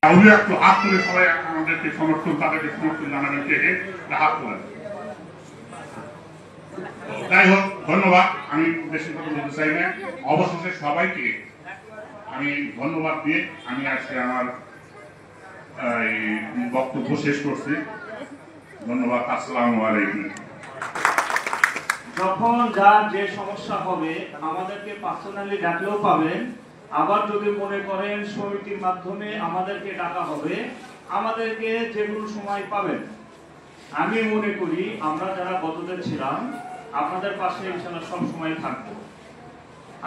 একটু হাত তুলে সবাই আমাদেরকে সমর্থন, তাদেরকে সমর্থন জানাবেন, কে হাত তোলেন। যাই হোক, ধন্যবাদ। আমি বেশি কথা বলতে চাই না। অবশেষে সবাইকে আমি ধন্যবাদ দিয়ে আমি আজকে আমার বক্তব্য শেষ করছি। ধন্যবাদ। আসসালামু আলাইকুম। যখন যার যে সমস্যা হবে আমাদেরকে পার্সোনালি ডাকলেও পাবেন, আবার যদি মনে করেন সমিতির মাধ্যমে আমাদেরকে ডাকা হবে, আমাদেরকে যে কোনো সময় পাবেন। আমি মনে করি আমরা যারা গতদের ছিলাম আপনাদের পাশে ইনশাআল্লাহ সব সময় থাকবো।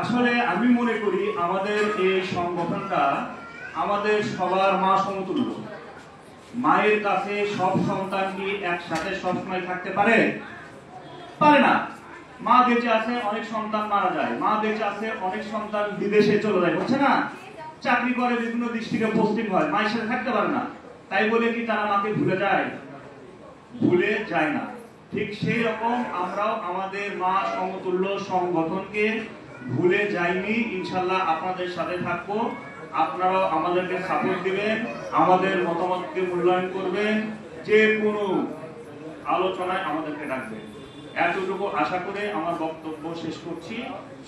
আসলে আমি মনে করি আমাদের এই সংগঠনটা আমাদের সবার মা সমতুল্য। মায়ের কাছে সব সন্তান কি একসাথে সবসময় থাকতে পারে? পারে না। মা বেঁচে আছে, অনেক সন্তান মারা যায়। মা বেঁচে আছে, অনেক সন্তান বিদেশে চলে যায়, হচ্ছে না? চাকরি করে, বিভিন্ন ডিস্ট্রিক্টে পোস্টিং হয়, মায়ের সাথে থাকতে পারে না। তাই বলে কি তারা মাকে ভুলে যায়? ভুলে যায় না। ঠিক সেই রকম আমরাও আমাদের মা সমতুল্য সংগঠনকে ভুলে যাইনি। ইনশাআল্লাহ আপনাদের সাথে থাকবো। আপনারাও আমাদেরকে সাপোর্ট দিবেন, আমাদের মতামতকে মূল্যায়ন করবেন, যে কোনো আলোচনায় আমাদেরকে ডাকবেন। এতটুকু আশা করে আমার বক্তব্য শেষ করছি।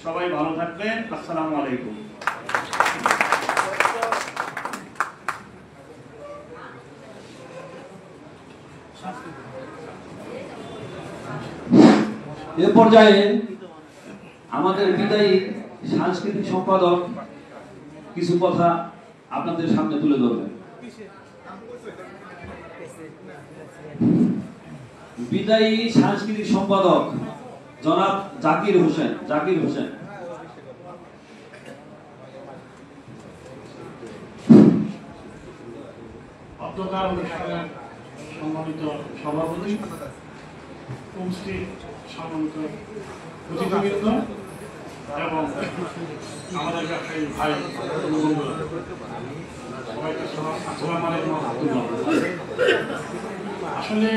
সবাই ভালো থাকবেন। আসসালামু আলাইকুম। এ পর্যায়ে আমাদের বিদায়ী সাংস্কৃতিক সম্পাদক কিছু কথা আপনাদের সামনে তুলে ধরবেন। বিদায়ী সাংস্কৃতিক সম্পাদক জনাব জাকির হোসেন। অধ্যকার অনুষ্ঠানের সম্মানিত সভাপতি, উপস্থিত সম্মানিত অতিথিবৃন্দ এবং আমাদের ব্যবসায়ী ভাই বন্ধুরা, সবাইকে আসসালামু আলাইকুম। আসলে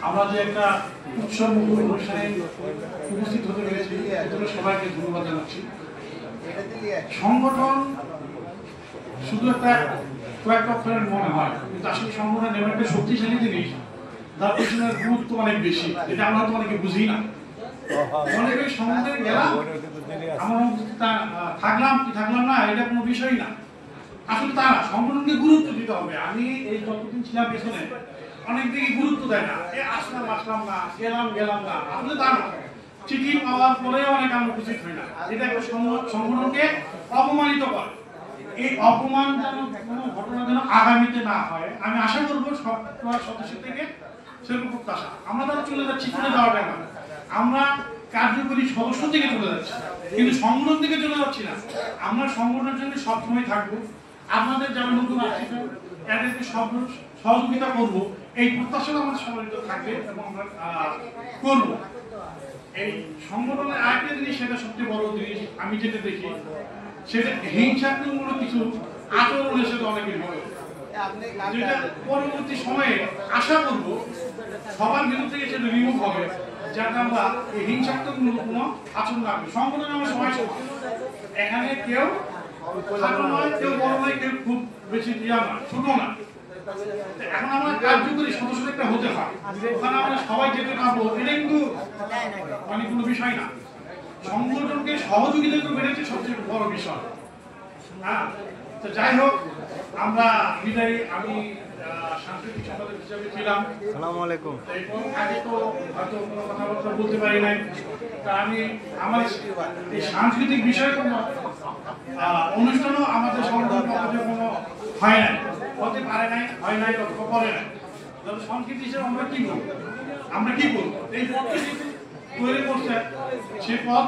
আমরা যে একটা উৎসব অনুষ্ঠানে উপস্থিত হতে পেরেছি, এজন্য সবাইকে ধন্যবাদ জানাচ্ছি। সংগঠন শুধু একটা কয়েকটা অক্ষরের মনে হয়, কিন্তু আসলে সংগঠন এমন একটা শক্তিশালী জিনিস যার পেছনের গুরুত্ব অনেক বেশি, যেটা আমরা তো অনেকে বুঝি না। অনেকে সংগঠনে গেলাম, আমরা থাকলাম কি থাকলাম না, এটা কোনো বিষয় না। আসলে তা না, সংগঠনকে গুরুত্ব দিতে হবে। আমি এই যতদিন ছিলাম পেছনে অনেক দিকে গুরুত্ব দেয় না, আসলাম না, গেলাম না। আসলে তা না, চিঠি পাওয়ার পরেও অনেক আমরা উপস্থিত হই না। এটা একটা সংগঠনকে অপমানিত করে। এই অপমান যেন কোনো ঘটনা যেন আগামীতে না হয়, আমি আশা করবো সব সদস্য থেকে সেরকম প্রত্যাশা। আমরা তারা চলে যাচ্ছি, চলে যাওয়াটা না, আমরা কার্যকরী সদস্য থেকে চলে যাচ্ছি, কিন্তু সংগঠন থেকে চলে যাচ্ছি না। আমরা সংগঠনের জন্য সবসময় থাকবো। আপনাদের যারা নতুন আসছেন এদেরকে সহযোগিতা করবো, এই প্রত্যাশা আমাদের সম্মিলিত থাকবে এবং আমরা করবো। এই সংগঠনের আরেকটা জিনিস, সেটা সবচেয়ে বড় জিনিস আমি যেটা দেখি, সেটা হিংসাত্মক কিছু আচরণের সাথে অনেকের হবে, যেটা পরবর্তী সময়ে আশা করবো সবার বিরুদ্ধে থেকে সেটা রিমুভ হবে, যাতে আমরা এই হিংসাত্মক কোনো আচরণ না করি। সংগঠনে আমরা সবাই এখানে কেউ ছোট নয়, কেউ বড় নয়, কেউ খুব বেশি ছোট না। এখন আমরা কার্যকরী সদস্য একটা হতে হয়, ওখানে আমরা সবাই যেতে পারবো, এটা কিন্তু মানে কোনো বিষয় না। সংগঠনকে সহযোগিতা করে বেড়েছে সবচেয়ে বড় বিষয়। হ্যাঁ, তো যাই হোক, আমরা বিদায়ী, আমি সাংস্কৃতিক সম্পাদক হিসাবে ছিলাম। আসসালামু আলাইকুম। আগে তো হয়তো কোনো কথাবার্তা বলতে পারি নাই, তা আমি আমার এই সাংস্কৃতিক বিষয়ে কোনো অনুষ্ঠানও আমাদের সংগঠন কোনো হয় নাই, হতে পারে নাই, হয় নাই, অথবা করে নাই। সংস্কৃতি হিসেবে আমরা কি করবো, এই পথে তৈরি করছে, সে পথ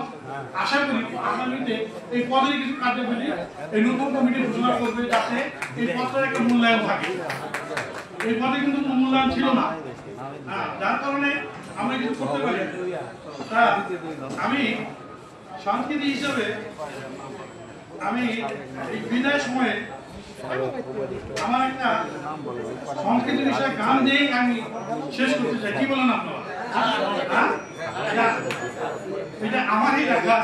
আশা করি আগামীতে এই পদের কিছু কার্যকরী এই নতুন কমিটি ঘোষণা করবে, যাতে এই পথটার একটা মূল্যায়ন থাকে। এই পদে কিন্তু মূল্যায়ন ছিল না, যার কারণে আমরা কিছু করতে পারি। আমি সংস্কৃতি হিসেবে আমি এই বিদায়ের সময়ে আমার একটা সংস্কৃতি বিষয়ে গান দিয়ে আমি শেষ করতে চাই। কি বলেন আপনারা? এটা আমারই লেখা,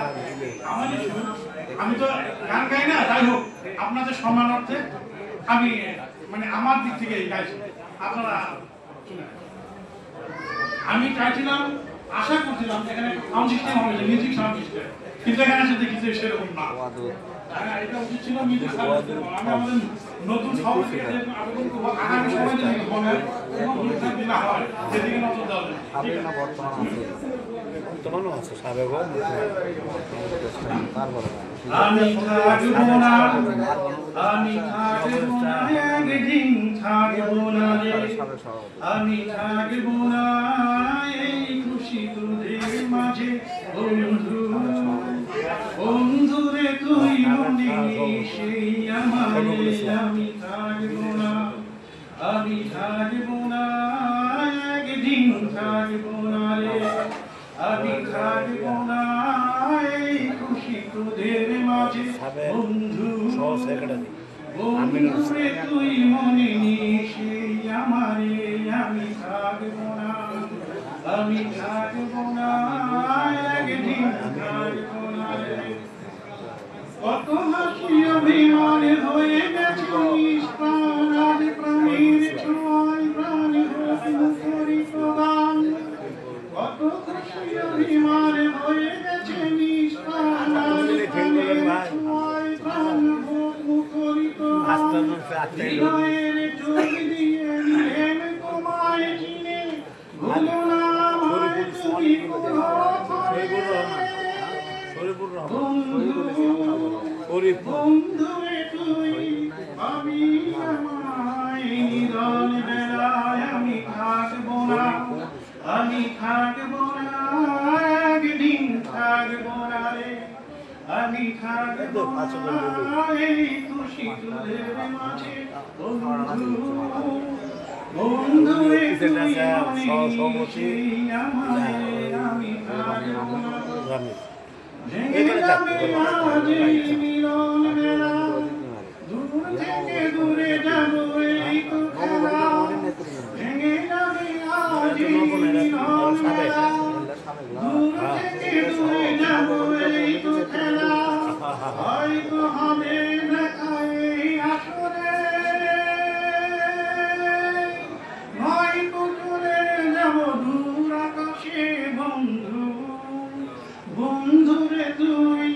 আমারই সুর। আমি তো গান গাই না, যাই হোক আপনাদের সম্মানার্থে আমি মানে আমার দিক থেকে গাইছি, আপনারা শুনে আমি চাইছিলাম, আশা করছিলাম এখানে সাউন্ড সিস্টেম হবে, মিউজিক সাউন্ড সিস্টেম, কিন্তু এখানে এসে দেখি যে সেরকম না। এটা উচিত ছিল মিউজিক সাউন্ড সিস্টেম। আমি আমাদের নতুন সভাপতিকে আবেদন করবো আগামী সময় যদি বলে এবং অনুষ্ঠান দিনা হয় সেদিকে নজর দেওয়া যায়। বর্তমানও আছে সাবেক তারপরে আমি থাকবো না, আমি থাকবো না, একদিন থাকবো না রে, আমি থাকবো না এই খুশি তোদের মাঝে বন্ধু, বন্ধুরে তুই মনে সেই আমারে, আমি থাকবো না, আমি থাকবো না, একদিন থাকবো না রে, আমি থাকবো না এই খুশি তোদের মাঝে বন্ধু, বন্ধুরে তুই মনে নিস সেই আমারে, আমি থাকবো না, আমি থাকবো না, একদিন থাকবো না রে। কত হাসি অভিমানে হয়ে গেছে নিষ্প্রাণ, আজ প্রাণীর ছোঁয়ায় প্রাণী মুখরিত গান, কত খুশি অভিমানে হয়ে গেছে নিষ্প্রাণ, আজ প্রাণীর ছোঁয়ায় প্রাণ মুখরিত গান, হৃদয়ের চোখ দিয়ে নিলেন তোমায় চিনে, ভুলো না আমায় তুমি বন্ধুরে তুই, আমি আমায় নিরল বেলায় আমি থাকবো না, আমি থাকবো না, একদিন থাকবো না রে, আমি থাকবো না এই খুশি তোদের মাঝে বন্ধু, বন্ধুরে তুই মনে সেই আমারে, আমি থাকবো না। ভেঙে যাবে আজ এই মিলন মেলা, দূর থেকে দূরে যাবো এই তো খেলা, ভেঙে যাবে আজ এই মিলন মেলা, দূর থেকে দূরে যাবো এই তো খেলা, হয়তো হবে দেখা এই আসরে, নয়তো চলে যাবো দূর আকাশে বন্ধু, বন্ধুরে তুই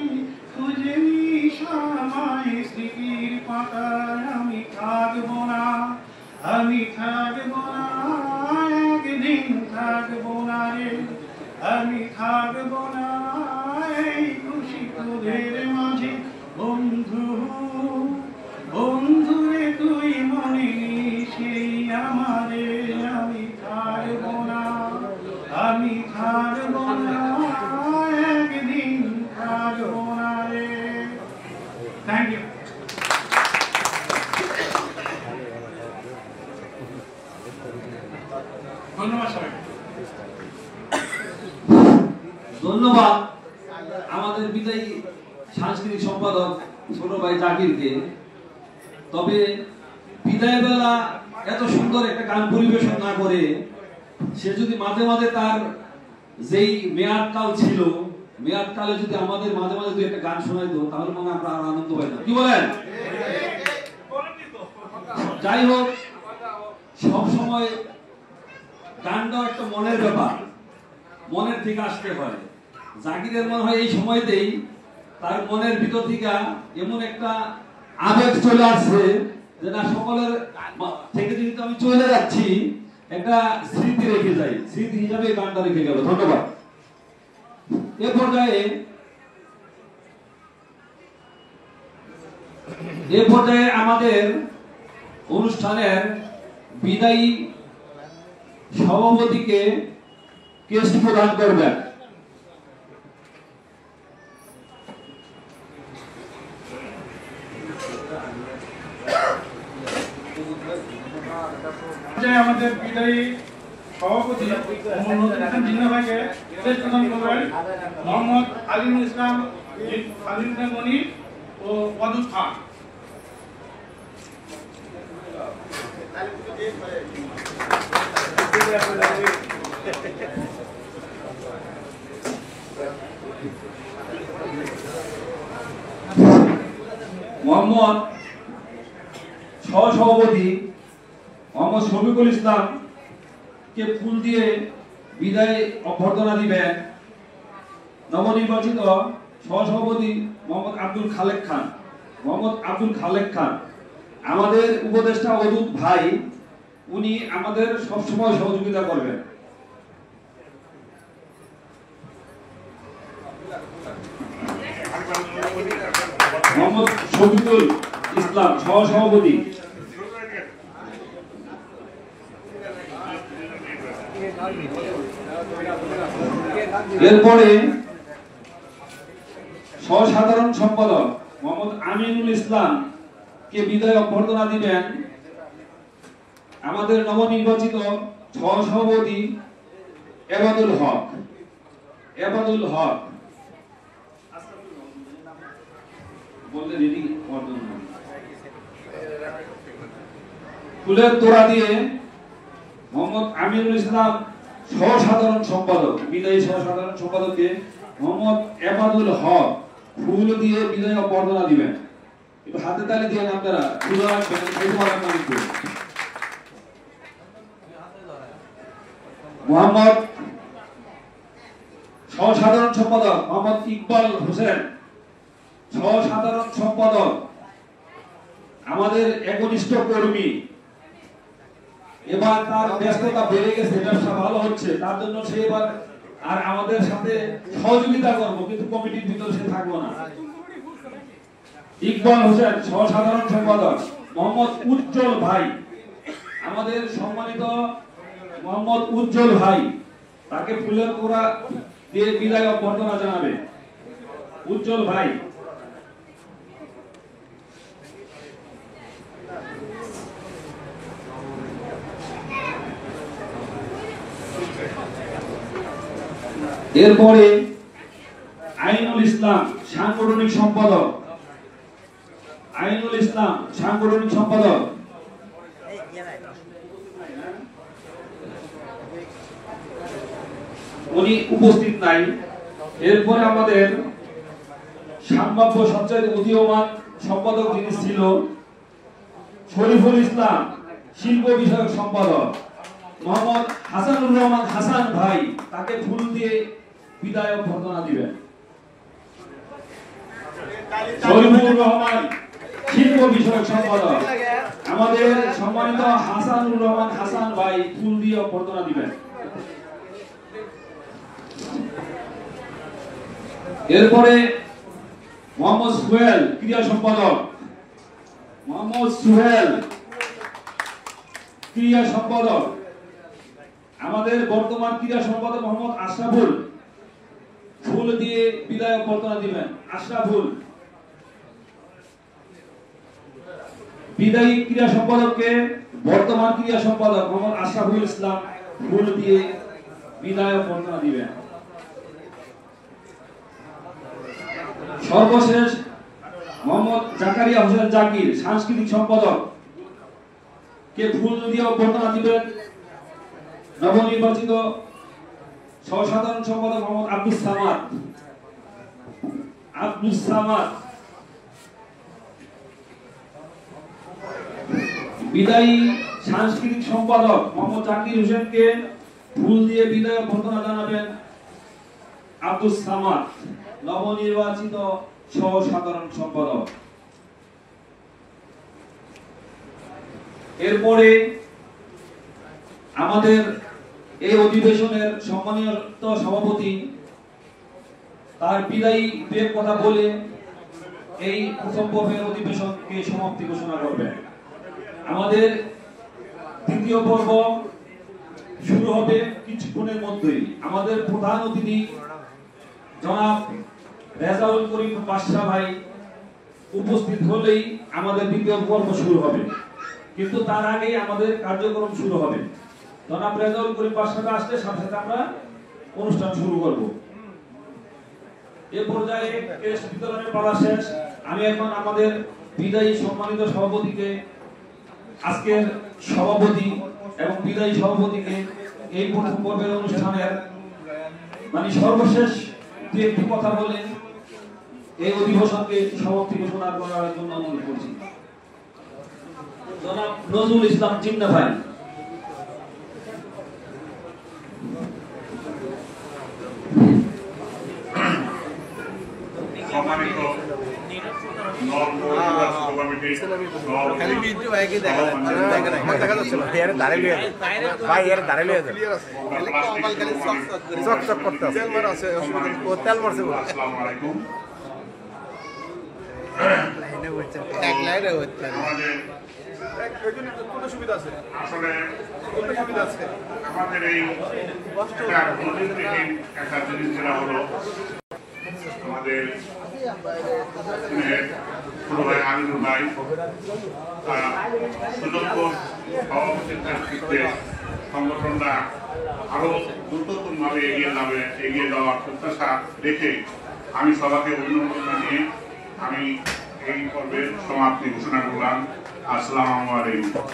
খুঁজে নিস আমায় স্মৃতির পাতায়, আমি থাকবো না, আমি থাকবো না, একদিন থাকবো না রে, আমি থাকবো না এই খুশি তোদের মাঝে বন্ধু, বন্ধুরে তুই মনে নিস সেই আমারে, আমি থাকবো না, আমি থাকবো না, একদিন থাকবো না রে। Thank you. ধন্যবাদ সবাইকে। ধন্যবাদ আমাদের বিদায়ী সাংস্কৃতিক সম্পাদক ছোট ভাই জাকিরকে। তবে বিদায় বেলা এত সুন্দর একটা গান পরিবেশন না করে সে যদি মাঝে মাঝে তার যেই মেয়াদকাল ছিল, মেয়াদকালে যদি আমাদের মাঝে মাঝে দুই একটা গান শোনাইতো তাহলে মনে আমরা আর আনন্দ পাই না, কি বলেন? যাই হোক, সব সময় গানটাও একটা মনের ব্যাপার, মনের থেকে আসতে হয়। জাকিরের মনে হয় এই সময়তেই তার মনের ভিতর থেকে এমন একটা আবেগ চলে আসছে যে না, সকলের থেকে যেহেতু আমি চলে যাচ্ছি একটা স্মৃতি রেখে যাই, স্মৃতি হিসাবে গানটা রেখে গেল। ধন্যবাদ। এ পর্যায়ে আমাদের অনুষ্ঠানের বিদায়ী সভাপতিকে কেস্ট প্রদান করবেন। আমাদের বিদায়ী সভাপতি জিন্না ভাইকে কেস্ট প্রদান করবেন মোহাম্মদ আলিমুল ইসলাম, আলিম খান মনি ও ওয়াদুদ খান। মোহাম্মদ সহসভাপতি মোহাম্মদ শফিকুল ইসলাম কে ফুল দিয়ে বিদায় অভ্যর্থনা দিবেন নবনির্বাচিত সহসভাপতি মোহাম্মদ আব্দুল খালেক খান। আমাদের উপদেষ্টা অদূত ভাই, উনি আমাদের সবসময় সহযোগিতা করবেন। মোহাম্মদ শফিকুল ইসলাম সহসভাপতি। এরপরে সহসাধারণ সম্পাদক মোহাম্মদ আমিনুল ইসলাম কে বিদায় অভ্যর্থনা দিবেন আমাদের নবনির্বাচিত সহসভাপতি এবাদুল হক। ফুলের তোড়া দিয়ে মোহাম্মদ আমিনুল ইসলাম সহসাধারণ সম্পাদক, বিদায়ী সহসাধারণ সম্পাদককে মোহাম্মদ এবাদুল হক ফুল দিয়ে বিদায় অভ্যর্থনা দিবেন। একটু হাতে তালি দিয়ে আপনারা মোহাম্মদ সহসাধারণ সম্পাদক মোহাম্মদ ইকবাল হোসেন সহসাধারণ সম্পাদক, আমাদের একনিষ্ঠ কর্মী। এবার তার ব্যস্ততা বেড়ে গেছে, ব্যবসা ভালো হচ্ছে, তার জন্য সে এবার আর আমাদের সাথে সহযোগিতা করবো, কিন্তু কমিটির ভিতরে সে থাকবো না। ইকবাল হোসেন সহসাধারণ সম্পাদক। মোহাম্মদ উজ্জ্বল ভাই, আমাদের সম্মানিত মোহাম্মদ উজ্জ্বল ভাই, তাকে ফুলের তোড়া দিয়ে বিদায় অভ্যর্থনা জানাবে উজ্জ্বল ভাই। এরপরে আইনুল ইসলাম সাংগঠনিক সম্পাদক, উনি উপস্থিত নাই। এরপরে আমাদের সম্ভাব্য সবচেয়ে উদীয়মান সম্পাদক যিনি ছিল শরীফুল ইসলাম শিল্প বিষয়ক সম্পাদক, মোহাম্মদ হাসানুর রহমান হাসান ভাই, তাকে ফুল দিয়ে বিদায় অভ্যর্থনা দিবেন। শরীফুল রহমান শিল্প বিষয়ক সম্পাদক, আমাদের সম্মানিত হাসানুর রহমান হাসান ভাই ফুল দিয়ে অভ্যর্থনা দিবেন। এরপরে মোহাম্মদ সুহেল ক্রীড়া সম্পাদক, আমাদের বর্তমান ক্রীড়া সম্পাদক মোহাম্মদ আশরাফুল ফুল দিয়ে বিদায় অভ্যর্থনা দিবেন। আশরাফুল বিদায়ী ক্রীড়া সম্পাদককে বর্তমান ক্রীড়া সম্পাদক মোহাম্মদ আশরাফুল ইসলাম ফুল দিয়ে বিদায় অভ্যর্থনা দিবেন। সর্বশেষ মোহাম্মদ জাকারিয়া হোসেন জাকির সাংস্কৃতিক সম্পাদক কে ফুল দিয়ে অভ্যর্থনা দিবেন নবনির্বাচিত সহসাধারণ সম্পাদক মোহাম্মদ আব্দুস সামাদ। বিদায়ী সাংস্কৃতিক সম্পাদক মোহাম্মদ জাকির হোসেনকে ফুল দিয়ে বিদায় অভ্যর্থনা জানাবেন আব্দুস সামাদ, নবনির্বাচিত সহসাধারণ সম্পাদক। এরপরে আমাদের এই অধিবেশনের সম্মানিত সভাপতি তার বিদায়ী দুয়েক কথা বলে এই প্রথম পর্বের অধিবেশনকে সমাপ্তি ঘোষণা করবেন। আমাদের দ্বিতীয় পর্ব শুরু হবে কিছুক্ষণের মধ্যেই। আমাদের প্রধান অতিথি জনাব রেজাউল করিম বাদশা ভাই উপস্থিত হলেই আমাদের দ্বিতীয় পর্ব শুরু হবে, কিন্তু তার আগেই আমাদের কার্যক্রম শুরু হবে। জনাব রেজাউল করিম বাদশা আসলে সাথে সাথে আমরা অনুষ্ঠান শুরু করব। এ পর্যায়ে ক্রেস্ট বিতরণের পালা শেষ। আমি এখন আমাদের বিদায়ী সম্মানিত সভাপতিকে, আজকের সভাপতি এবং বিদায়ী সভাপতিকে এই প্রথম পর্বের অনুষ্ঠানের সর্বশেষ দু একটি কথা বলে এই অধিবেশনকে সমাপ্তি ঘোষণা করার জন্য অনুরোধ করছি। জনাব নজরুল ইসলাম জিন্না ভাই। সম্মানিত আসলে আমাদের এই একটা জিনিস যেটা হলো আমাদের ছোট ভাই আমিনুল ভাই সুযোগ্য সভাপতির নেতৃত্বে সংগঠনটা আরো দ্রুততম ভাবে এগিয়ে যাওয়ার প্রত্যাশা রেখে আমি সবাইকে অভিনন্দন জানিয়ে আমি এই পর্বের সমাপ্তি ঘোষণা করলাম। আসসালামু আলাইকুম।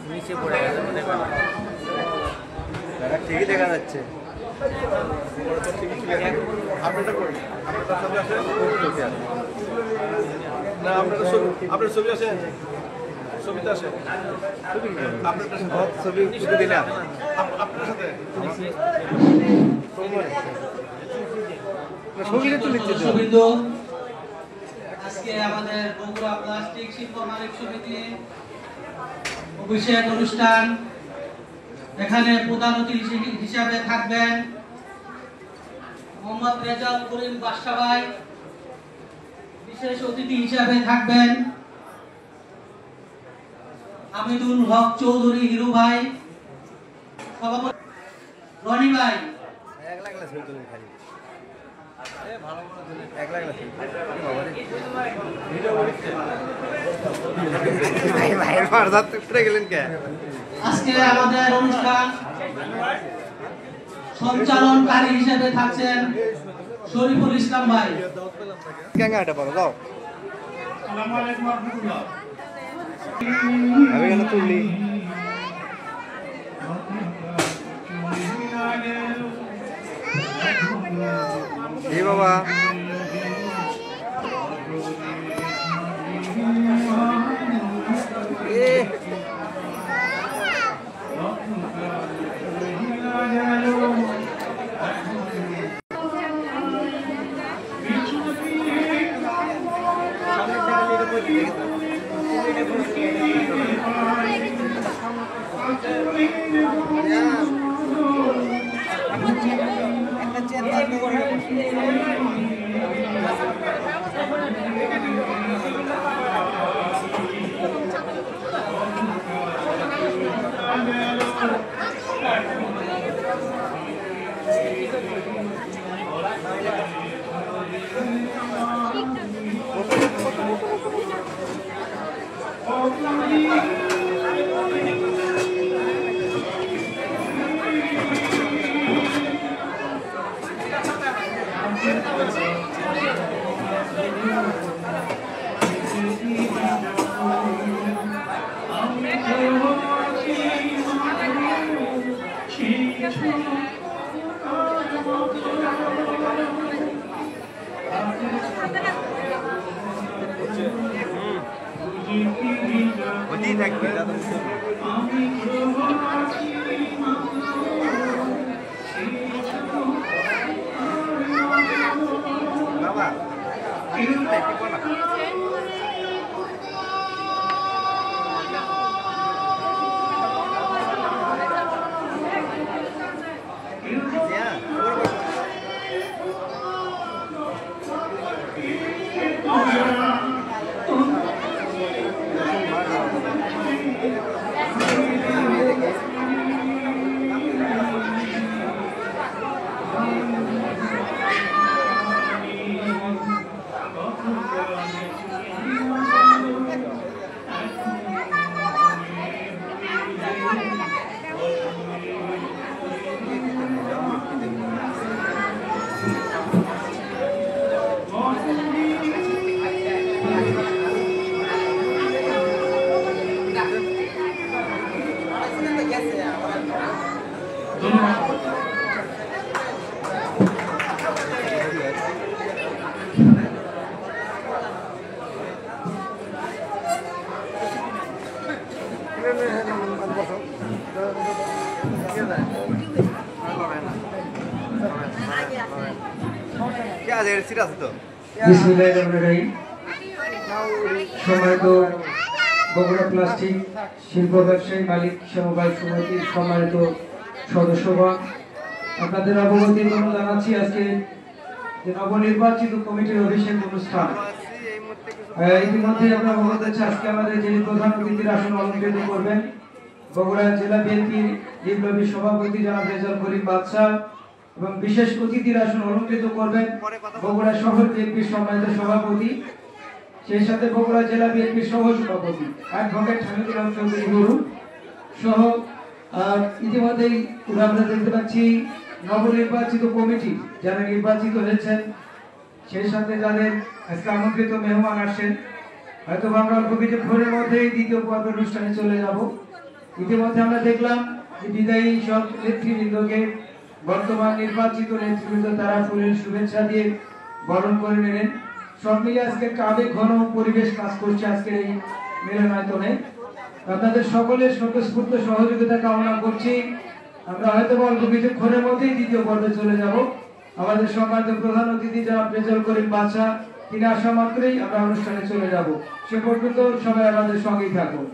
নিচে পড়ে গেছে ঠিকই দেখা যাচ্ছে। আপনার ছবি আছে, ছবিতে আসে ছবি দিলাম আপনার সাথে আজকে আমাদের বগুড়া প্লাস্টিক শিল্প মালিক সমিতি অভিষেক অনুষ্ঠান। এখানে প্রধান অতিথি হিসাবে থাকবেন মোহাম্মদ রেজাল করিম বাদশা ভাই, বিশেষ অতিথি হিসাবে থাকবেন হামিদুল হক চৌধুরী হিরু ভাই, সভাপতি রনি ভাই। আজকে আমাদের অনুষ্ঠান সঞ্চালনকারী হিসেবে থাকছেন শরীফুল ইসলাম ভাই। বাবা সম্মানিত বগুড়া প্লাস্টিক শিল্প ব্যবসায়ী মালিক সমবায় সমিতির সম্মানিত সদস্যগণ, আপনাদের অবগতির জন্য জানাচ্ছি আজকে যে নবনির্বাচিত কমিটির অভিষেক অনুষ্ঠান। ইতিমধ্যে আমরা অবগত আছি আজকে আমাদের যিনি প্রধান অতিথির আসন অলঙ্কৃত করবেন বগুড়া জেলা বিএনপির বিপ্লবী সভাপতি জনাব রেজাউল করিম বাদশাহ, এবং বিশেষ অতিথির আসন অলঙ্কৃত করবেন বগুড়া শহর বিএনপির সম্মানিত সভাপতি, সেই সাথে বগুড়া জেলা বিএনপির সহ সভাপতি অ্যাডভোকেট হামিদুল হক চৌধুরী গুরু সহ ইতিমধ্যেই আমরা দেখতে পাচ্ছি নবনির্বাচিত কমিটি যারা নির্বাচিত হয়েছেন, সেই সাথে যাদের আজকে আমন্ত্রিত মেহমান আসছেন। হয়তো আমরা অল্প কিছুক্ষণের মধ্যেই দ্বিতীয় পর্ব অনুষ্ঠানে চলে যাব। ইতিমধ্যে আমরা দেখলাম যে বিদায়ী সব নেতৃবৃন্দকে বর্তমান নির্বাচিত নেতৃবৃন্দ তারা ফুলের শুভেচ্ছা দিয়ে বরণ করে নিলেন। সব মিলে আজকে একটা আবেগ ঘন পরিবেশ কাজ করছে আজকের এই মিলনায়তনে। আপনাদের সকলের স্বতঃস্ফূর্ত সহযোগিতা কামনা করছি। আমরা হয়তো অল্প কিছুক্ষণের মধ্যেই দ্বিতীয় পর্বে চলে যাব। আমাদের সম্মানিত প্রধান অতিথি জনাব রেজাউল করিম বাদশাহ, তিনি আসা মাত্রই আমরা অনুষ্ঠানে চলে যাব। সে পর্যন্ত সবাই আমাদের সঙ্গেই থাকুন।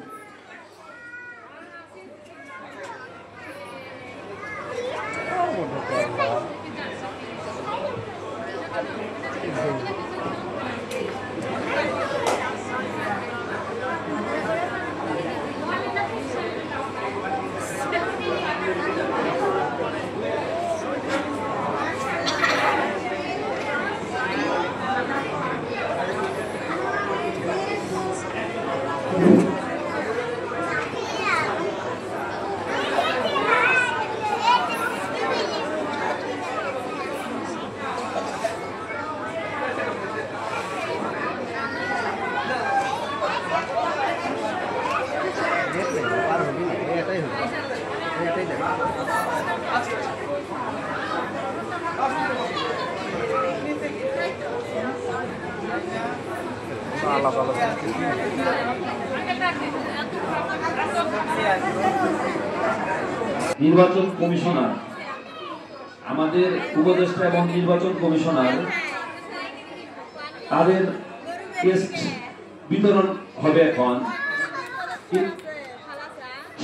নির্বাচন কমিশনার, আমাদের উপদেষ্টা এবং নির্বাচন কমিশনার তাদের টেস্ট বিতরণ হবে। এখন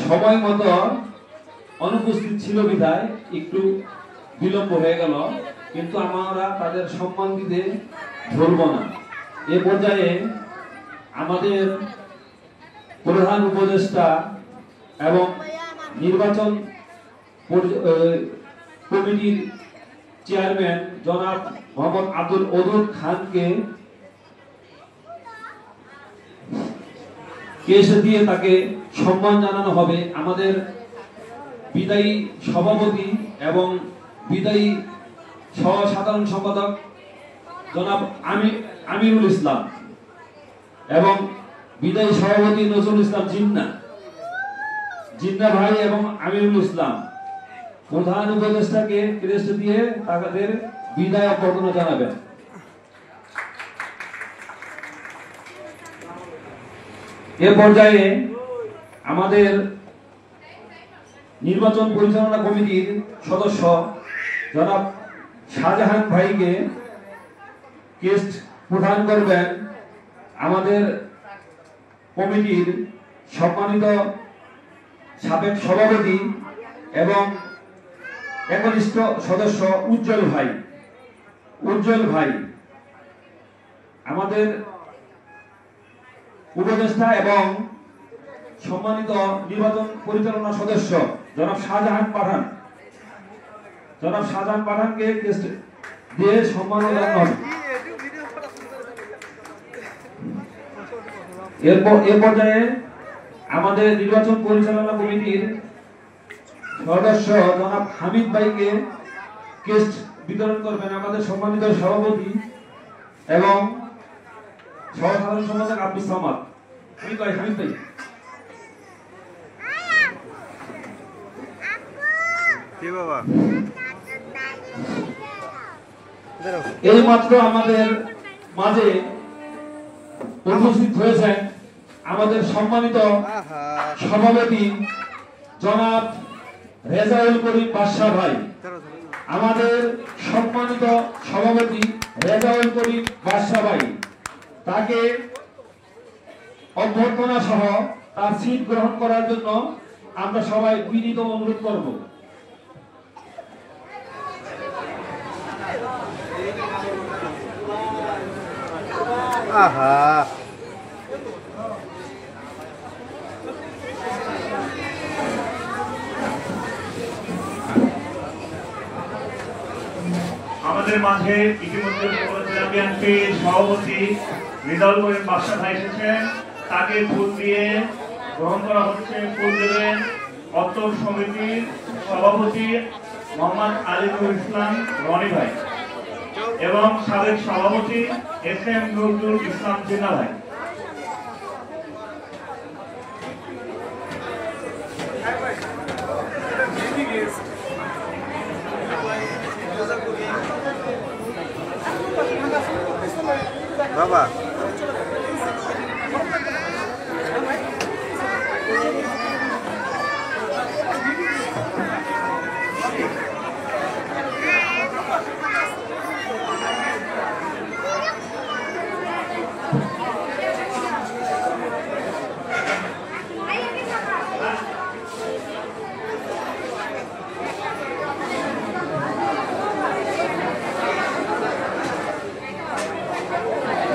সময় মতো অনুপস্থিত ছিল বিধায় একটু বিলম্ব হয়ে গেল, কিন্তু আমরা তাদের সম্মান দিতে ভুলব না। এ পর্যায়ে আমাদের প্রধান উপদেষ্টা এবং নির্বাচন কমিটির চেয়ারম্যান জনাব মোহাম্মদ আব্দুল ওদুদ খানকে কেস দিয়ে তাকে সম্মান জানানো হবে। আমাদের বিদায়ী সভাপতি এবং বিদায়ী সহ সাধারণ সম্পাদক জনাব আমিরুল ইসলাম এবং বিদায়ী সভাপতি নজরুল ইসলাম জিন্না ভাই এবং আমিরুল ইসলাম প্রধান উপদেষ্টাকে ক্রেস্ট দিয়ে তাদের বিদায় অভ্যর্থনা জানাবেন। এ পর্যায়ে আমাদের নির্বাচন পরিচালনা কমিটির সদস্য জনাব শাহজাহান ভাইকে গেস্ট প্রদান করবেন আমাদের কমিটির সম্মানিত সাবেক সভাপতি এবং একনিষ্ঠ সদস্য উজ্জ্বল ভাই আমাদের উপদেষ্টা এবং সম্মানিত নির্বাচন পরিচালনা সদস্য জনাব শাহজাহান পাঠানকে দিয়ে সম্মান জানানো হবে। এর পর্যায়ে আমাদের নির্বাচন পরিচালনা কমিটির সদস্য জনাব হামিদ ভাইকে কেস্ট বিতরণ করবেন আমাদের সম্মানিত সভাপতি এবং সহসাধারণ সম্পাদক আব্দুল সামাদ। হামিদ ভাই এইমাত্র আমাদের মাঝে উপস্থিত হয়েছেন আমাদের সম্মানিত সভাপতি জনাব রেজাউল করিম বাদশা ভাই। আমাদের সম্মানিত সভাপতি রেজাউল করিম বাদশা ভাই, তাকে অভ্যর্থনা সহ তার সিট গ্রহণ করার জন্য আমরা সবাই বিনীত অনুরোধ করব। আমাদের মাঝে ইতিমধ্যে জেলা বিএনপির সভাপতি রেজাউল করিম বাদশা ভাই এসেছেন, তাকে ফুল দিয়ে গ্রহণ করা হচ্ছে। ফুল দেবেন অত্তর সমিতির সভাপতি মোহাম্মদ আলিমুল ইসলাম রনি ভাই এবং সাবেক সভাপতি SM নজরুল ইসলাম জিন্না ভাই। বাবা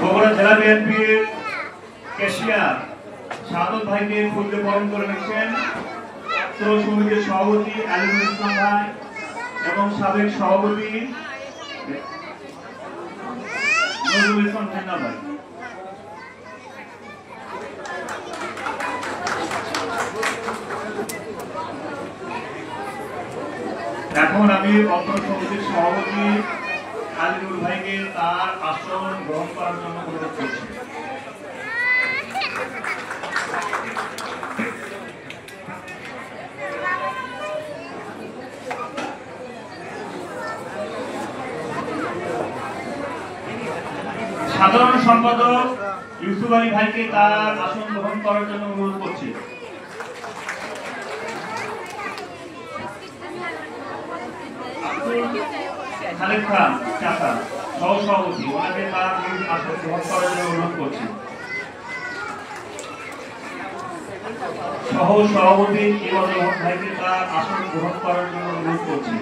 বগুড়া জেলা বিএনপির ক্যাশিয়ার সাদত ভাইকে ফুল দিয়ে বরণ করে নিচ্ছেন অত্র সমিতির সভাপতি আলিমুল ইসলাম ভাই এবং সাবেক সভাপতি নজরুল ইসলাম জিন্না ভাই। এখন আমি অত্র সমিতির সভাপতি আলিমুল ভাইকে তার আসন গ্রহণ করার জন্য অনুরোধ করছি। সাধারণ সম্পাদক ইউসুফ আলী ভাইকে তার আসন গ্রহণ করার জন্য অনুরোধ করছি। খালেদ খান চাচা সহ সভাপতি, ওনাকে তার আসন গ্রহণ করার জন্য অনুরোধ করছি। সহ সভাপতি ইবাদুল হক ভাইকে তার আসন গ্রহণ করার জন্য অনুরোধ করছি।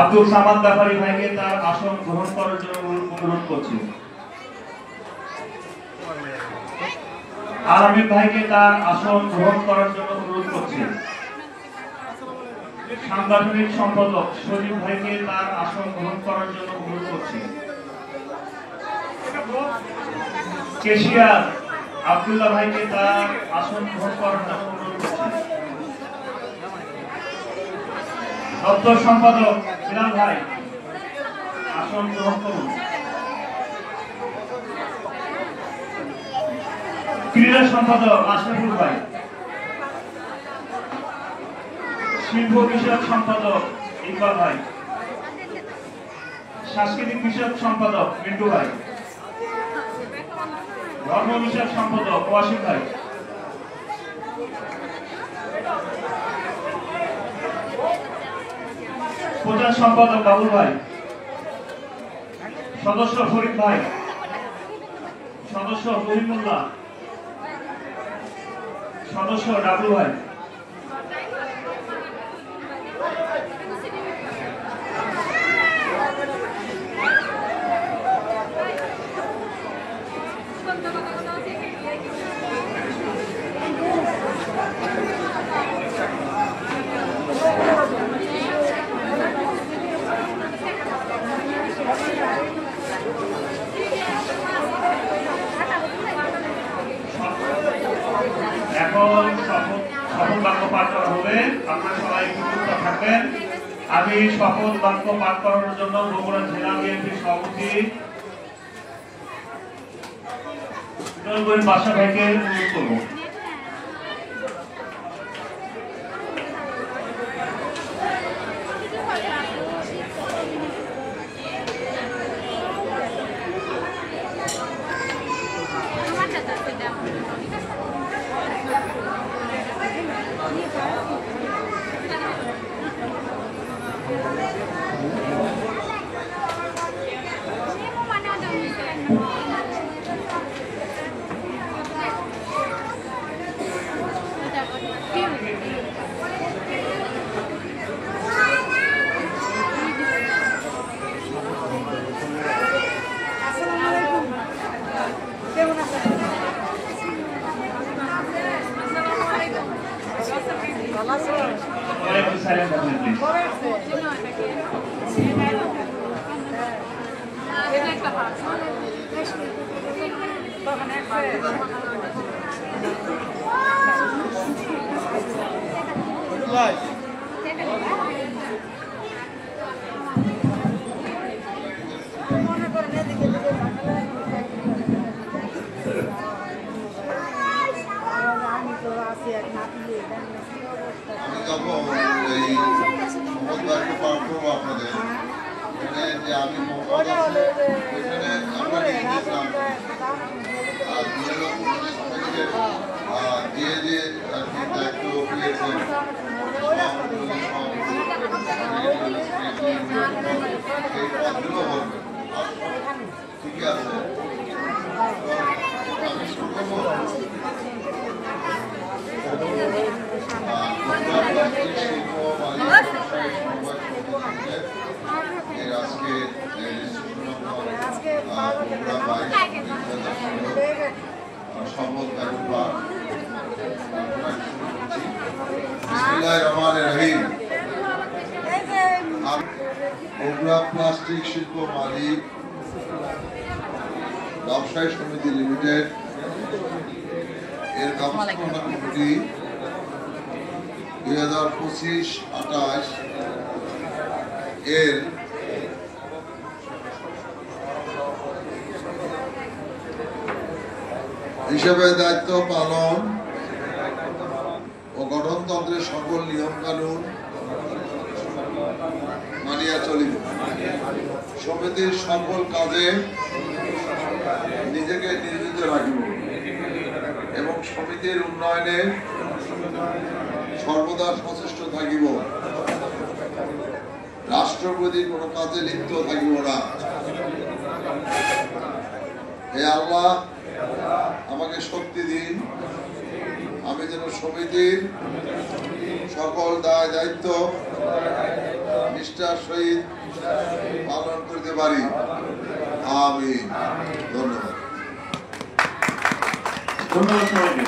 আব্দুল সামাদ ব্যাপারী ভাইকে তার আসন গ্রহণ করার জন্য অনুরোধ করছি। আলমিন ভাইকে তার আসন গ্রহণ করার জন্য অনুরোধ করছি। সাংগঠনিক সম্পাদক সজীব ভাইকে তার আসন গ্রহণ করার জন্য অনুরোধ করছি। কেশিয়ার আব্দুল্লাহ ভাইকে তার আসন গ্রহণ করার জন্য অনুরোধ করছি। দপ্তর সম্পাদক বিলাল ভাই আসন গ্রহণ করুন। ক্রীড়া সম্পাদক আশরাফুল ভাই, শিল্প বিষয়ক সম্পাদক ইকবাল ভাই, সাংস্কৃতিক বিষয়ক সম্পাদক মিন্টু ভাই, ধর্ম বিষয়ক সম্পাদক ওয়াসিম ভাই, প্রচার সম্পাদক বাবুল ভাই, সদস্য ফরিদ ভাই, সদস্য রহিমুল্লাহ, সদস্য ডাবলু ভাই, এখন শপথ বাক্য পাঠ করা হবে। আপনারা সবাই উপস্থিত থাকবেন। আমি শপথ বাক্য পাঠ করানোর জন্য বগুড়া জেলা বিএনপির সভাপতি বাদশা ভাইকে অনুরোধ করবো। আমি যখন এই মোহাম্মদবাড়িতে পার করবো আপনাদের এখানে যে আমি মোহাম্মদ আছে ওইখানে আমরা লিখে দিয়েছিলাম আর যে যে আর কি দায়িত্ব পেয়েছেন সেই পদগুলো বলবেন ঠিকই আছে আমি শুরু করবো প্লাস্টিক শিল্প মালিক ব্যবসায়ী সমিতি লিমিটেড এর ব্যবস্থাপনা কমিটি 2025-28 এর হিসেবে দায়িত্ব পালন ও গঠনতন্ত্রের সকল নিয়ম কানুন মানিয়া চলিবে সমিতির সকল কাজে নিজেকে নিয়োজিত রাখিব এবং সমিতির উন্নয়নে সর্বদা সচেষ্ট থাকিব রাষ্ট্রপতি কোনো কাজে লিপ্ত থাকিব না হে আল্লাহ আমাকে শক্তি দিন আমি যেন সমিতির সকল দায় দায়িত্ব নিষ্ঠার সহিত পালন করতে পারি আমিন ধন্যবাদ ধন্যবাদ সবাইকে।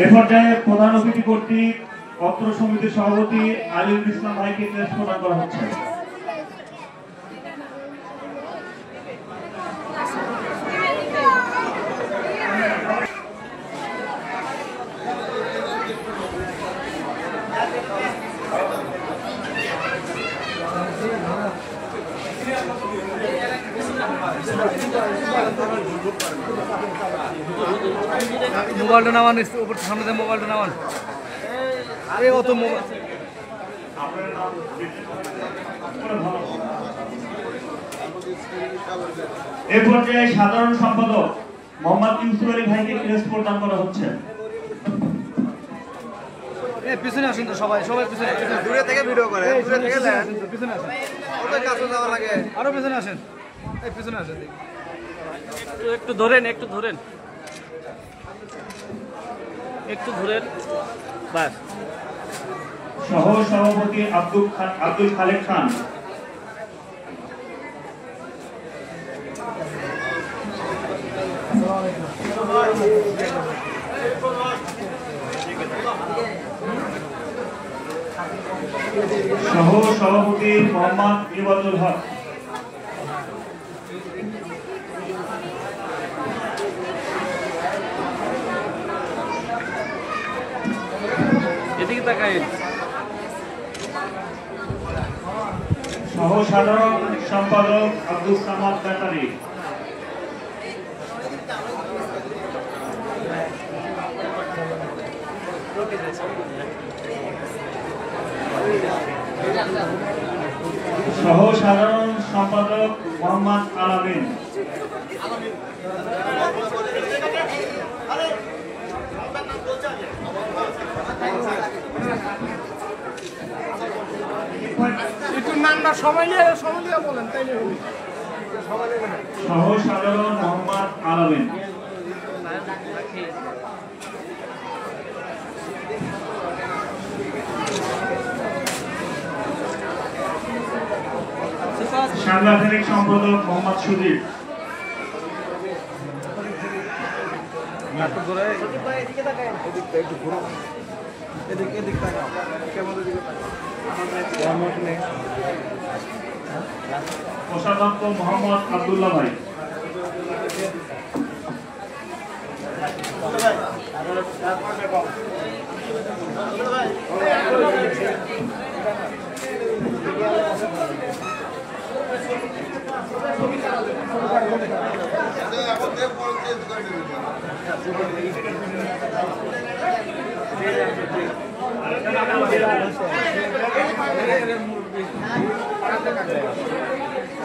এ পর্যায়ে প্রধান অতিথি কর্তৃক অত্র সমিতির সভাপতি আলিউল ইসলাম ভাইকে ক্রেস্ট প্রদান করা হচ্ছে। মোবাইলটা নামান উপর সামনে মোবাইলটা নামান আরে অত মোবাইল এ পর্যায়ে সাধারণ সম্পাদক মোহাম্মদ ইউসুফ আলী ভাইকে ক্রেস্ট প্রদান করা হচ্ছে। পিছনে আসুন তো সবাই সবাই পিছনে দূরে থেকে ভিডিও করে দূরে থেকে পিছনে আসেন ওদের কাছে যাওয়া লাগে আরো পিছনে আসেন এই পিছনে আসেন একটু ধরেন বাস। সহ সভাপতি আব্দুল খালেক খান, সহ সভাপতি মোহাম্মদ ইবাদুল হক, এদিকে তাকাই। সহ সাধারণ সম্পাদক আব্দুল সামাদ ব্যাটারি, সহ সাধারণ সম্পাদক মোহাম্মদ আলামিন, একটু নামটা সময় নিয়ে বলেন তাইলে সহ সাধারণ মোহাম্মদ আলামিন, সাংগঠনিক সম্পাদক মোহাম্মদ সুদীপ, কোষাধ্যক্ষ মোহাম্মদ আব্দুল্লাহ ভাই,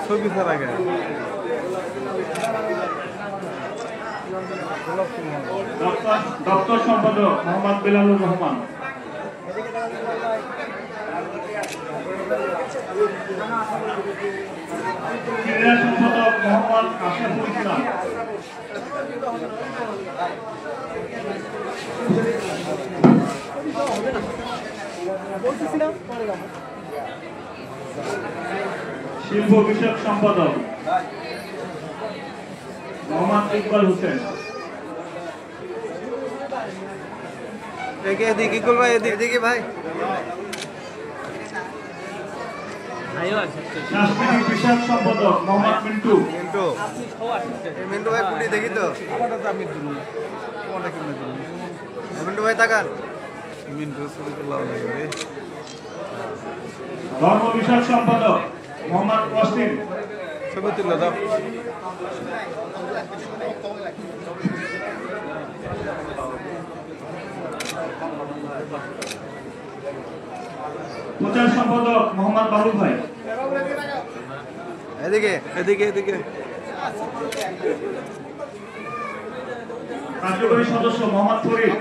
ছবি ছাড়া গেল দপ্তর সম্পাদক মোহাম্মদ বেলালুর রহমান, ক্রীড়া সম্পাদক মোহাম্মদ আশরাফুল ইসলাম, শিল্প বিষয়ক সম্পাদক মোহাম্মদ ইকবাল হোসেন, এদিকে ইকুল ভাই এদিকে ভাই সাংস্কৃতিক বিষয়ক সম্পাদক মোহাম্মদ মিন্টু, মিন্টু ভাই পুটি দেখি তো মিন্টু ভাই তাকান মিন্টু ছবি তোলা লাগবে ধর্ম বিষয়ক সম্পাদক মোহাম্মদ ওয়াসিম, ছবি তুলে দাও প্রচার সম্পাদক মোহাম্মদ বাবু ভাই, এদিকে এদিকে এদিকে কার্যকরী সদস্য মোহাম্মদ ফরিদ,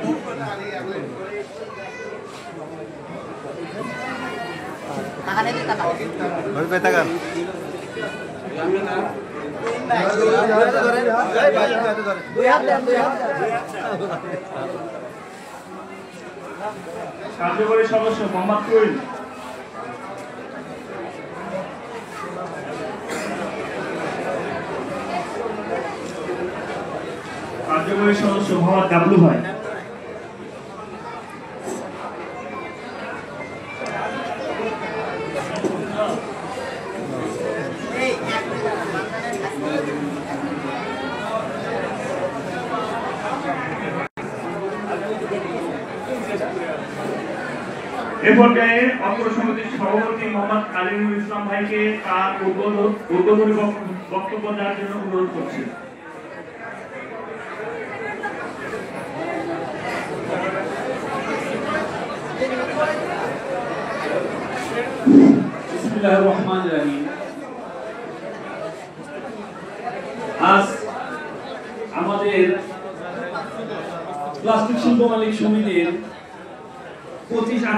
তাকান কার্যকরী সদস্য মোহাম্মদ কুইল, কার্যকরী সদস্য মোহাম্মদ ডাবলু ভাই, এ পর্যায়ে অত্র সমিতির সভাপতি মোহাম্মদ আলিমুল ইসলাম ভাইকে তার উদ্বোধনী বক্তব্য দেওয়ার জন্য অনুরোধ করছি। বিসমিল্লাহির রহমানির রহিম। আজ আমাদের প্লাস্টিক শিল্প মালিক সমিতির 25 এ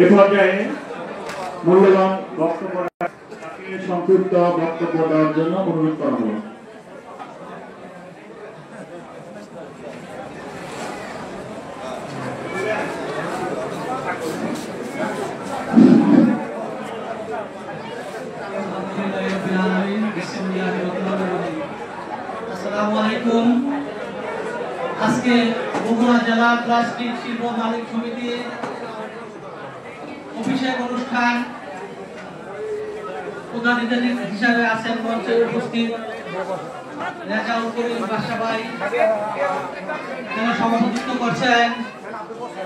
এ পর্যায়ে মূল্যবান বক্তব্য সংক্ষিপ্ত বক্তব্য দেওয়ার জন্য অনুরোধ করা হলো। আসসালামু আলাইকুম। আজকে বগুড়া জেলা প্লাস্টিক শিল্প মালিক সমিতির অভিষেক অনুষ্ঠান প্রধান অতিথি হিসাবে আছেন মঞ্চে উপস্থিত রেজাউল করিম বাদশা ভাই, যারা সভাপতিত্ব করছেন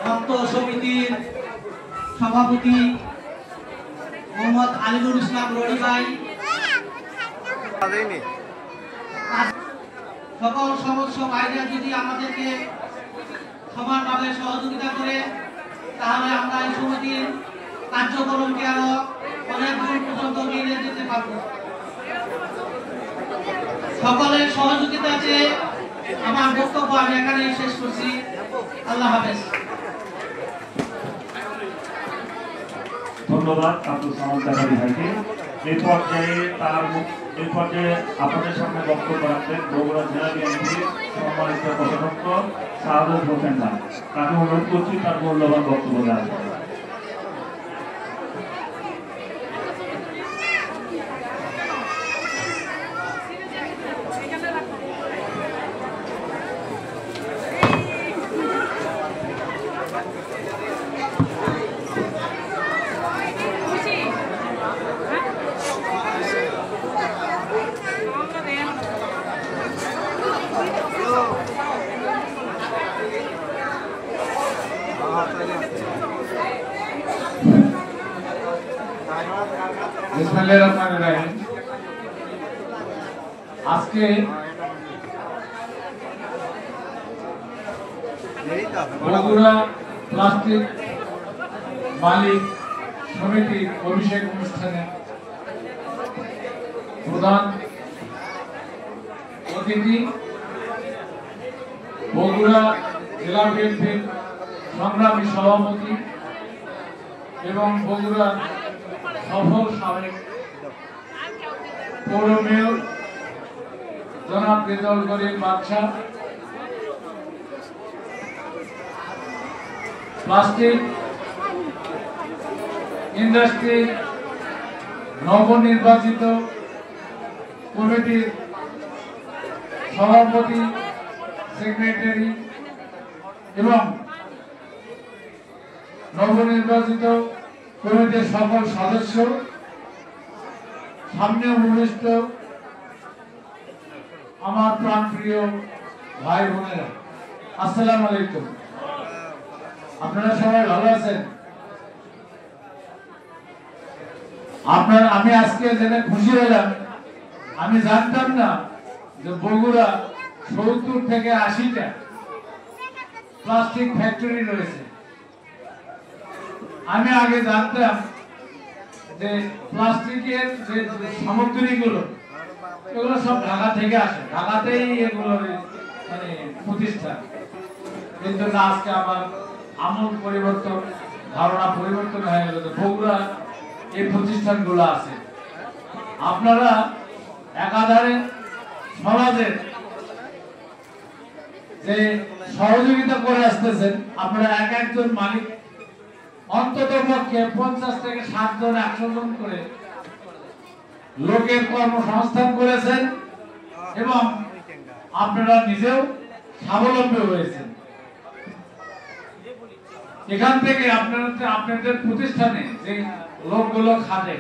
ভক্ত সমিতির সভাপতি মোহাম্মদ আলিনুর ইসলাম রনি ভাই, সকল সদস্য ভাইরা যদি আমাদেরকে সমানভাবে সহযোগিতা করে তাহলে আমরা এই সমিতির কার্যক্রমকে আরো অনেক দূর পর্যন্ত নিয়ে যেতে পারবো। সকলের সহযোগিতা চেয়ে আমার বক্তব্য আমি এখানে শেষ করছি। আল্লাহ হাফেজ। ধন্যবাদ আব্দুল সামাদ জাকারি ভাইকে। এই পর্যায়ে আপনাদের সামনে বক্তব্য রাখবেন বগুড়া জেলা বিএনপির সম্মানিত কোষাধ্যক্ষ সাহাদুল হোসেন খান। তাকে অনুরোধ করছি তার মূল্যবান বক্তব্য দেওয়ার জন্য। আজকে বগুড়া প্লাস্টিক মালিক সমিতির অভিষেক অনুষ্ঠানে প্রধান অতিথি বগুড়া জেলা বিএনপির সংগ্রামী সভাপতি এবং বগুড়া সফল সাবেক পৌর মেয়র জনাব রেজাউল করিম বাদশা, প্লাস্টিক ইন্ডাস্ট্রি নবনির্বাচিত কমিটির সভাপতি, সেক্রেটারি এবং নবনির্বাচিত কমিটির সকল সদস্য, সামনে উপবিষ্ট আমার প্রাণপ্রিয় ভাই বোনেরা, আসসালামু আলাইকুম। আপনারা সবাই ভালো আছেন? আমি আজকে জেনে খুশি হলাম, আমি জানতাম না যে বগুড়া 70 থেকে 80টা প্লাস্টিক ফ্যাক্টরি রয়েছে। আমি আগে জানতাম যে প্লাস্টিকের যে সামগ্রীগুলো এগুলো সব ঢাকা থেকে আসে, ঢাকাতেই এগুলো মানে প্রতিষ্ঠান। কিন্তু আজকে আমার আমূল পরিবর্তন, ধারণা পরিবর্তন হয়ে গেল যে বগুড়া এই প্রতিষ্ঠানগুলো আছে। আপনারা একাধারে সমাজের যে সহযোগিতা করে আসতেছেন, আপনারা এক একজন মালিক অন্তত পক্ষে 50 থেকে 60 জন 100 জন করে লোকের কর্মসংস্থান করেছেন এবং আপনারা নিজেও স্বাবলম্বী হয়েছেন। এখান থেকে আপনাদের প্রতিষ্ঠানে যে লোকগুলো খাটে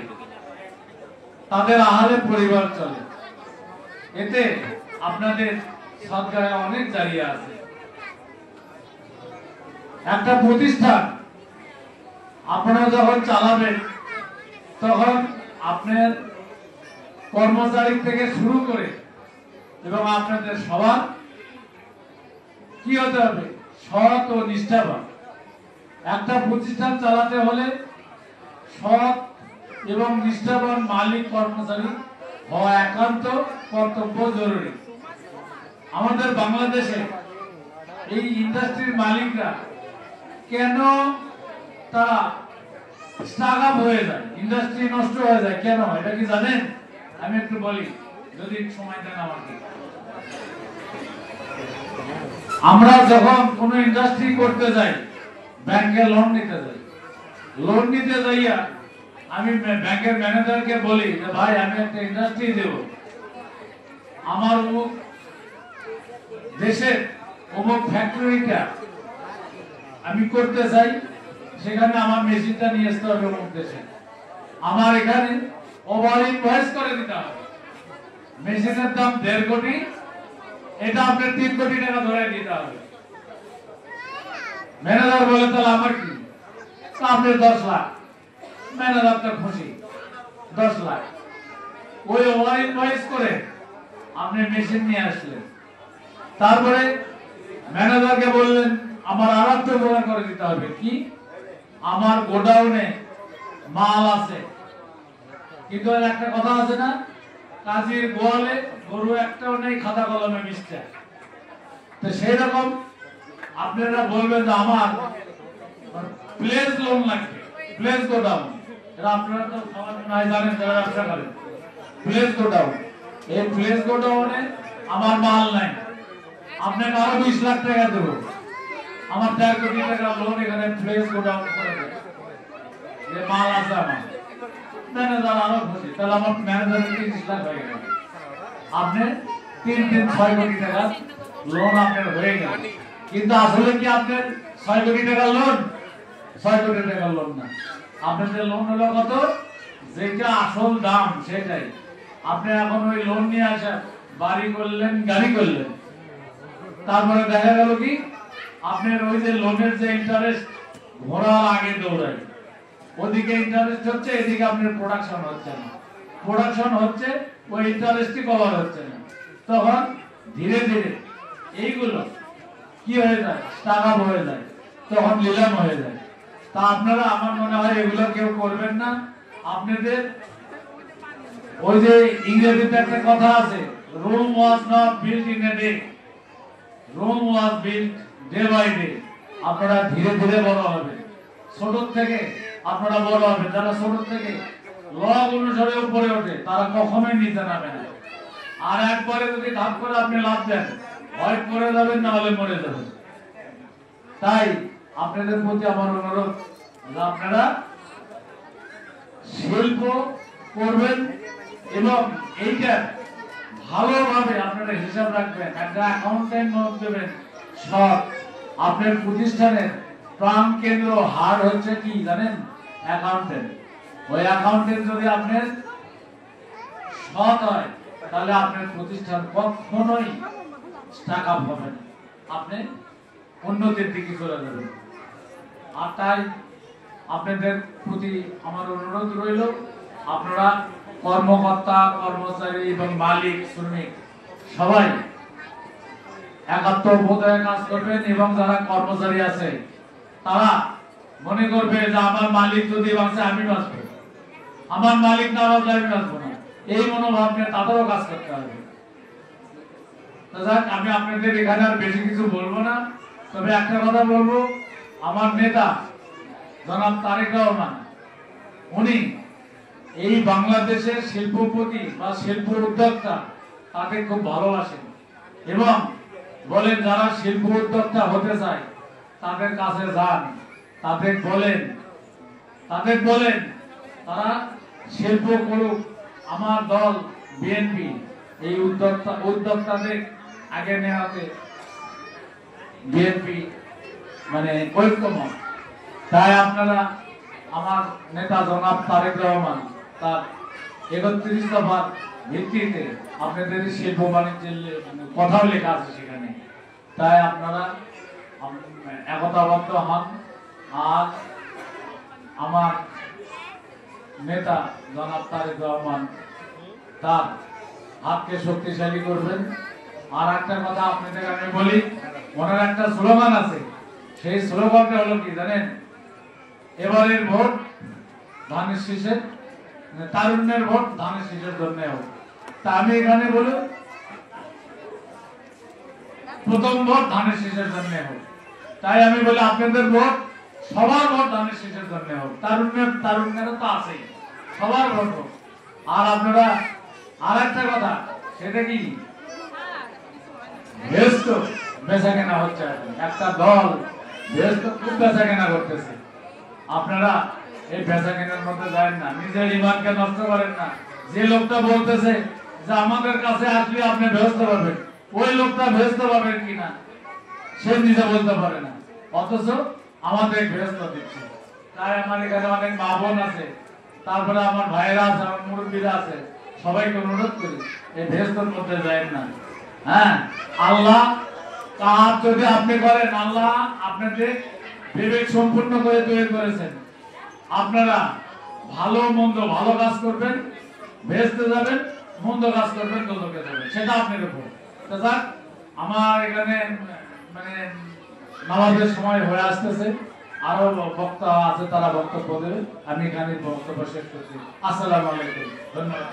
তাদের আহারে পরিবার চলে, এতে আপনাদের সদকায় অনেক জায়গা আছে। একটা প্রতিষ্ঠান আপনারা যখন চালাবেন তখন আপনার কর্মচারী থেকে শুরু করে এবং আপনাদের সবার কি হতে হবে? সৎ ও নিষ্ঠাবান। একটা প্রতিষ্ঠান চালাতে হলে সৎ এবং নিষ্ঠাবান মালিক কর্মচারী হওয়া একান্ত কর্তব্য, জরুরি। আমাদের বাংলাদেশে এই ইন্ডাস্ট্রির মালিকরা কেন তারা স্টাক আপ হয়ে যায়, ইন্ডাস্ট্রি নষ্ট হয়ে যায়। কেন এটা কি জানেন? আমি একটু বলি যদি সময় দেন আমাকে। আমরা যখন কোনো ইন্ডাস্ট্রি করতে যাই, ব্যাংকে লোন নিতে যাই, লোন নিতে যাইয়া আমি ব্যাংকের ম্যানেজারকে বলি যে ভাই আমি একটা ইন্ডাস্ট্রি দেব, আমার অমুক দেশের অমুক ফ্যাক্টরিটা আমি করতে চাই, সেখানে আমার মেশিনটা নিয়ে আসতে হবে অমুক দেশে, আমার এখানে ওভার ইনভয়েস করে দিতে হবে, মেশিনের দাম 1.5 কোটি, এটা আপনার 3 কোটি টাকা ধরে দিতে হবে। ম্যানেজার বলে তাহলে আমার কি, আপনার 10 লাখ। ম্যানেজার তো খুশি, 10 লাখ। ওই ওভার ইনভয়েস করে আপনি মেশিন নিয়ে আসলেন, তারপরে ম্যানেজারকে বললেন আমার আর একটা জোগাড় করে দিতে হবে, কি আমার গোডাউনে মাল আছে, কিন্তু একটা কথা আছে না, কাজীর গোয়ালে গরু একটাও নেই, খাতা কলমে 20টা। তো সেই রকম আপনারা বলবেন যে আমার প্লেস লোন লাগবে, প্লেস গোডাউন, এটা আপনারা তো সবাই নাই জানেন যারা ব্যবসা করেন, প্লেস গোডাউন। এই প্লেস গোডাউনে আমার মাল নাই, আপনাকে আরো 20 লাখ টাকা দেবো, আমার 1.5 কোটি টাকা লোন এখানে প্লেস গোডাউন করে দেয়, যে মাল আছে আমার। ম্যানেজার আরো খুশি, তাহলে আমার ম্যানেজারের 30 লাখ হয়ে গেল, আপনি 6 কোটি টাকা লোন আপনার হয়ে গেল। কিন্তু আসলে কি আপনার 6 কোটি টাকা লোন? 6 কোটি টাকা লোন না, আপনাদের লোন হলো কত, যেটা আসল দাম সেটাই। আপনি এখন ওই লোন নিয়ে আসা বাড়ি করলেন, গাড়ি করলেন, তারপরে দেখা গেল কি আপনার ওই যে লোনের যে ইন্টারেস্ট ঘোড়ার আগে দৌড়ায়, ওদিকে ইন্টারেস্ট হচ্ছে, এদিকে আপনার প্রোডাকশন হচ্ছে না, প্রোডাকশন হচ্ছে ওই ইন্টারেস্টই কভার হচ্ছে না। তখন ধীরে ধীরে এইগুলো কি হয়ে যায়, স্টাক আপ হয়ে যায়, তখন নিলাম হয়ে যায়। তা আপনারা আমার মনে হয় এগুলো কেউ করবেন না। আপনাদের ওই যে ইংরেজিতে একটা কথা আছে, Rome was not built in a day, Rome was built day by day। আপনারা ধীরে ধীরে বড় হবেন, ছোট থেকে আপনারা বড় হবেন। যারা ছোট থেকে ল অনুসারে উপরে ওঠে তারা কখনোই নিচে নামে না। আর একবারে যদি ধাপ করে আপনি লাভ দেন, হয় করে যাবেন না হলে মরে যাবেন। তাই আপনাদের প্রতি আমার অনুরোধ, আপনারা শিল্প করবেন এবং এইটা ভালোভাবে আপনারা হিসাব রাখবেন, একটা অ্যাকাউন্টেন্ট নোট দেবেন সব। আপনার প্রতিষ্ঠানের প্রাণ কেন্দ্র হাড় হচ্ছে কি জানেন, অ্যাকাউন্টেন্ট। ওই অ্যাকাউন্টেন্ট যদি আপনার সৎ হয়, তাহলে আপনার প্রতিষ্ঠান কখনোই স্টাক আপ হবে না, আপনি উন্নতির দিকে চলে যাবেন। আর তাই আপনাদের প্রতি আমার অনুরোধ রইল, আপনারা কর্মকর্তা, কর্মচারী এবং মালিক, শ্রমিক সবাই একাত্মবোধে কাজ করবেন। এবং যারা কর্মচারী আছে তারা মনে করবে যে আমার মালিক যদি বাঁচে আমি বাঁচবো, আমার মালিক না বাঁচলে আমি বাঁচবো না, এই মনোভাব নিয়ে তাদেরও কাজ করতে হবে। যাক, আমি আপনাদের এখানে আর বেশি কিছু বলবো না, তবে একটা কথা বলবো, আমার নেতা জনাব তারেক রহমান, উনি এই বাংলাদেশের শিল্পপতি বা শিল্প উদ্যোক্তা তাদের খুব ভালোবাসেন এবং বলেন যারা শিল্প উদ্যোক্তা হতে চায় তাদের কাছে যান, তাদের বলেন তারা শিল্প করুক। আমার দল বিএনপি এই উদ্যোক্তাদের আগে নেওয়াতে বিএনপি মানে ঐক্যমত। তাই আপনারা আমার নেতা জনাব তারেক রহমান তার 31 দফার ভিত্তিতে আপনাদের শিল্প বাণিজ্যের কথাও লেখা আছে সেখানে, তাই আপনারা একতাবদ্ধ হন। আর আমার নেতা জনাব তারেক রহমান তার হাতকে শক্তিশালী করবেন। আর একটা কথা আপনাদের আমি বলি, ওনার একটা স্লোগান আছে, সেই স্লোগানটা হলো কি জানেন, এবারের ভোট ধানের শীষের, তারুণ্যের ভোট ধানের শীষের জন্য হোক। তা আমি এখানে বলি প্রথম ভোট ধানের শীষের জন্য হোক। তাই আমি বলি আপনাদের ভোট সবার ভোট ধানের শীষের জন্য হোক। তারুণ্যের তো আছেই, সবার ভোট হোক। আর আপনারা আর একটা কথা, সেটা কি ব্যস্ত বেচা কেনা হচ্ছে, একটা দল ব্যস্ত খুব বেচা কেনা করতেছে। আপনারা এই বেচা কেনার মধ্যে যায় না, নিজের ইমানকে নষ্ট করেন না। যে লোকটা বলতেছে যে আমাদের কাছে আসলে আপনি ব্যস্ত পাবেন, ওই লোকটা ব্যস্ত পাবেন কিনা সে নিজে বলতে পারে না, অথচ আমাদের ব্যস্ত দিচ্ছে। তাই আমার এখানে অনেক মা বোন আছে, তারপরে আমার ভাইরা আছে, আমার মুরব্বীরা আছে, সবাইকে অনুরোধ করি এই ব্যস্তর মধ্যে যায় না। হ্যাঁ, আল্লাহ কাজ যদি আপনি করেন, আল্লাহ আপনাদের বিবেক সম্পূর্ণ করে তৈরি করেছেন। আপনারা ভালো মন্দ ভালো কাজ করবেন, বেহেশতে যাবেন, মন্দ কাজ করবেন দোজখে যাবেন, সেটা আপনার উপর। তো যাক, আমার এখানে মানে নামাজের সময় হয়ে আসতেছে, আরো বক্তা আছে, তারা বক্তব্য দেবে। আমি এখানে বক্তব্য শেষ করছি। আসসালামু আলাইকুম, ধন্যবাদ।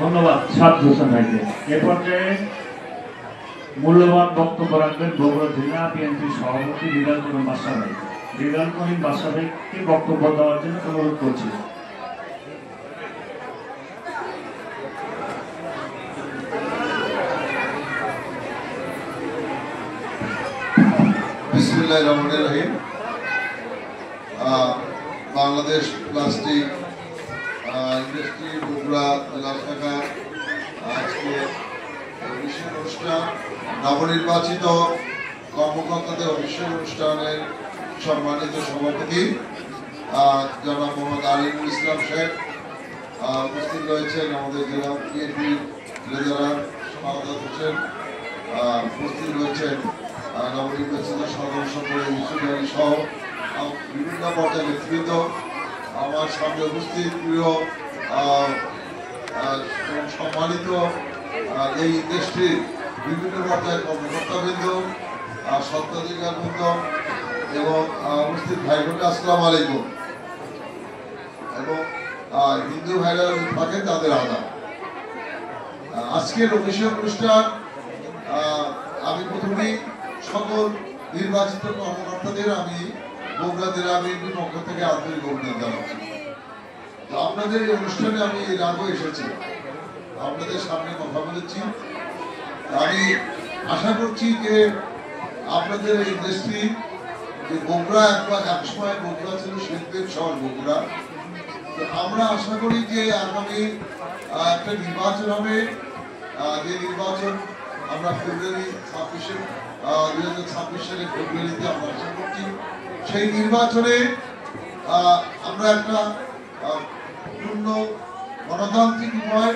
ধন্যবাদ সাদ হোসেন ভাইকে। এ পর্যায়ে মূল্যবান বক্তব্য রাখবেন বগুড়া জেলা বিএনপির সভাপতি রিজাল করিম বাদশা ভাই। রিজাল করিম বাদশা ভাইকে বক্তব্য দেওয়ার জন্য অনুরোধ করছি। বিসমিল্লাহির রহমানির রহিম। বাংলাদেশ প্লাস্টিক ইন্ডাস্ট্রি বগুড়া জেলা শাখা আজকে বিশেষ অনুষ্ঠান, নবনির্বাচিত কর্মকর্তাদের বিশেষ অনুষ্ঠানের সম্মানিত সভাপতি জনাব মোহাম্মদ আলিমুল ইসলাম সাহেব, উপস্থিত রয়েছেন আমাদের জেলা বিএনপির ট্রেজারার শাহাদাত হোসেন, উপস্থিত রয়েছেন নবনির্বাচিত সাধারণ সম্পাদক ইউসুফ আলী সহ বিভিন্ন পর্যায়ের নেতৃবৃন্দ, আমার সামনে উপস্থিত প্রিয় সম্মানিত এই ইন্ডাস্ট্রির বিভিন্ন পর্যায়ের কর্মকর্তাবৃন্দ, স্বত্বাধিকারবৃন্দ এবং উপস্থিত ভাই বোন, আসসালামু আলাইকুম। এবং হিন্দু ভাইরা থাকেন তাদের আদাব। আজকের অনুষ্ঠান আমি প্রথমেই সকল নির্বাচিত কর্মকর্তাদের আমি বগুড়া জেলা বিএনপির পক্ষ থেকে আন্তরিক অভিনন্দন জানাচ্ছি। আপনাদের এই অনুষ্ঠানে আমি এর আগেও এসেছি, আপনাদের সামনে কথা বলেছি। আমি আশা করছি যে আপনাদের এই ইন্ডাস্ট্রি, যে বগুড়া একসময় বগুড়া ছিল শিল্পের শহর বগুড়া, তো আমরা আশা করি যে আগামী একটা নির্বাচন হবে, যে নির্বাচন আমরা ফেব্রুয়ারি 2026 সালে ফেব্রুয়ারিতে আমরা আশা করছি, সেই নির্বাচনে আমরা একটা পূর্ণ গণতান্ত্রিক উপায়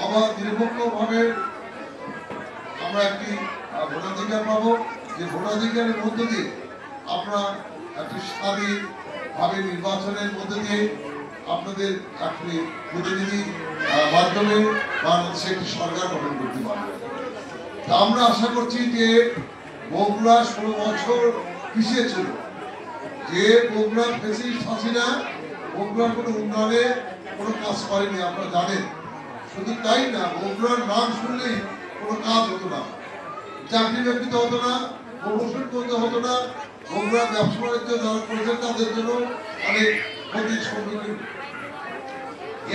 অবাধ নিরপেক্ষভাবে আমরা একটি ভোটাধিকার পাবো, যে ভোটাধিকারের মধ্য দিয়ে আমরা একটি স্বাধীনভাবে নির্বাচনের মধ্য দিয়ে আপনাদের একটি প্রতিনিধি মাধ্যমে বাংলাদেশে একটি সরকার গঠন করতে পারবে। তা আমরা আশা করছি যে বগুড়া 16 বছর পিছিয়ে ছিল, যে বগুড়া ফেসিস্ট হাসিনা বগুড়ার কোনো উন্নয়নে কোনো কাজ করেনি, আপনারা জানেন। শুধু তাই না, বগুড়ার নাম শুনলেই কোনো কাজ হতো না, চাকরি বাকরিতে হতো না, প্রমোশন করতে হতো না, বগুড়া ব্যবসা বাণিজ্য যারা করেছেন তাদের জন্য অনেক ক্ষতির সম্মুখীন।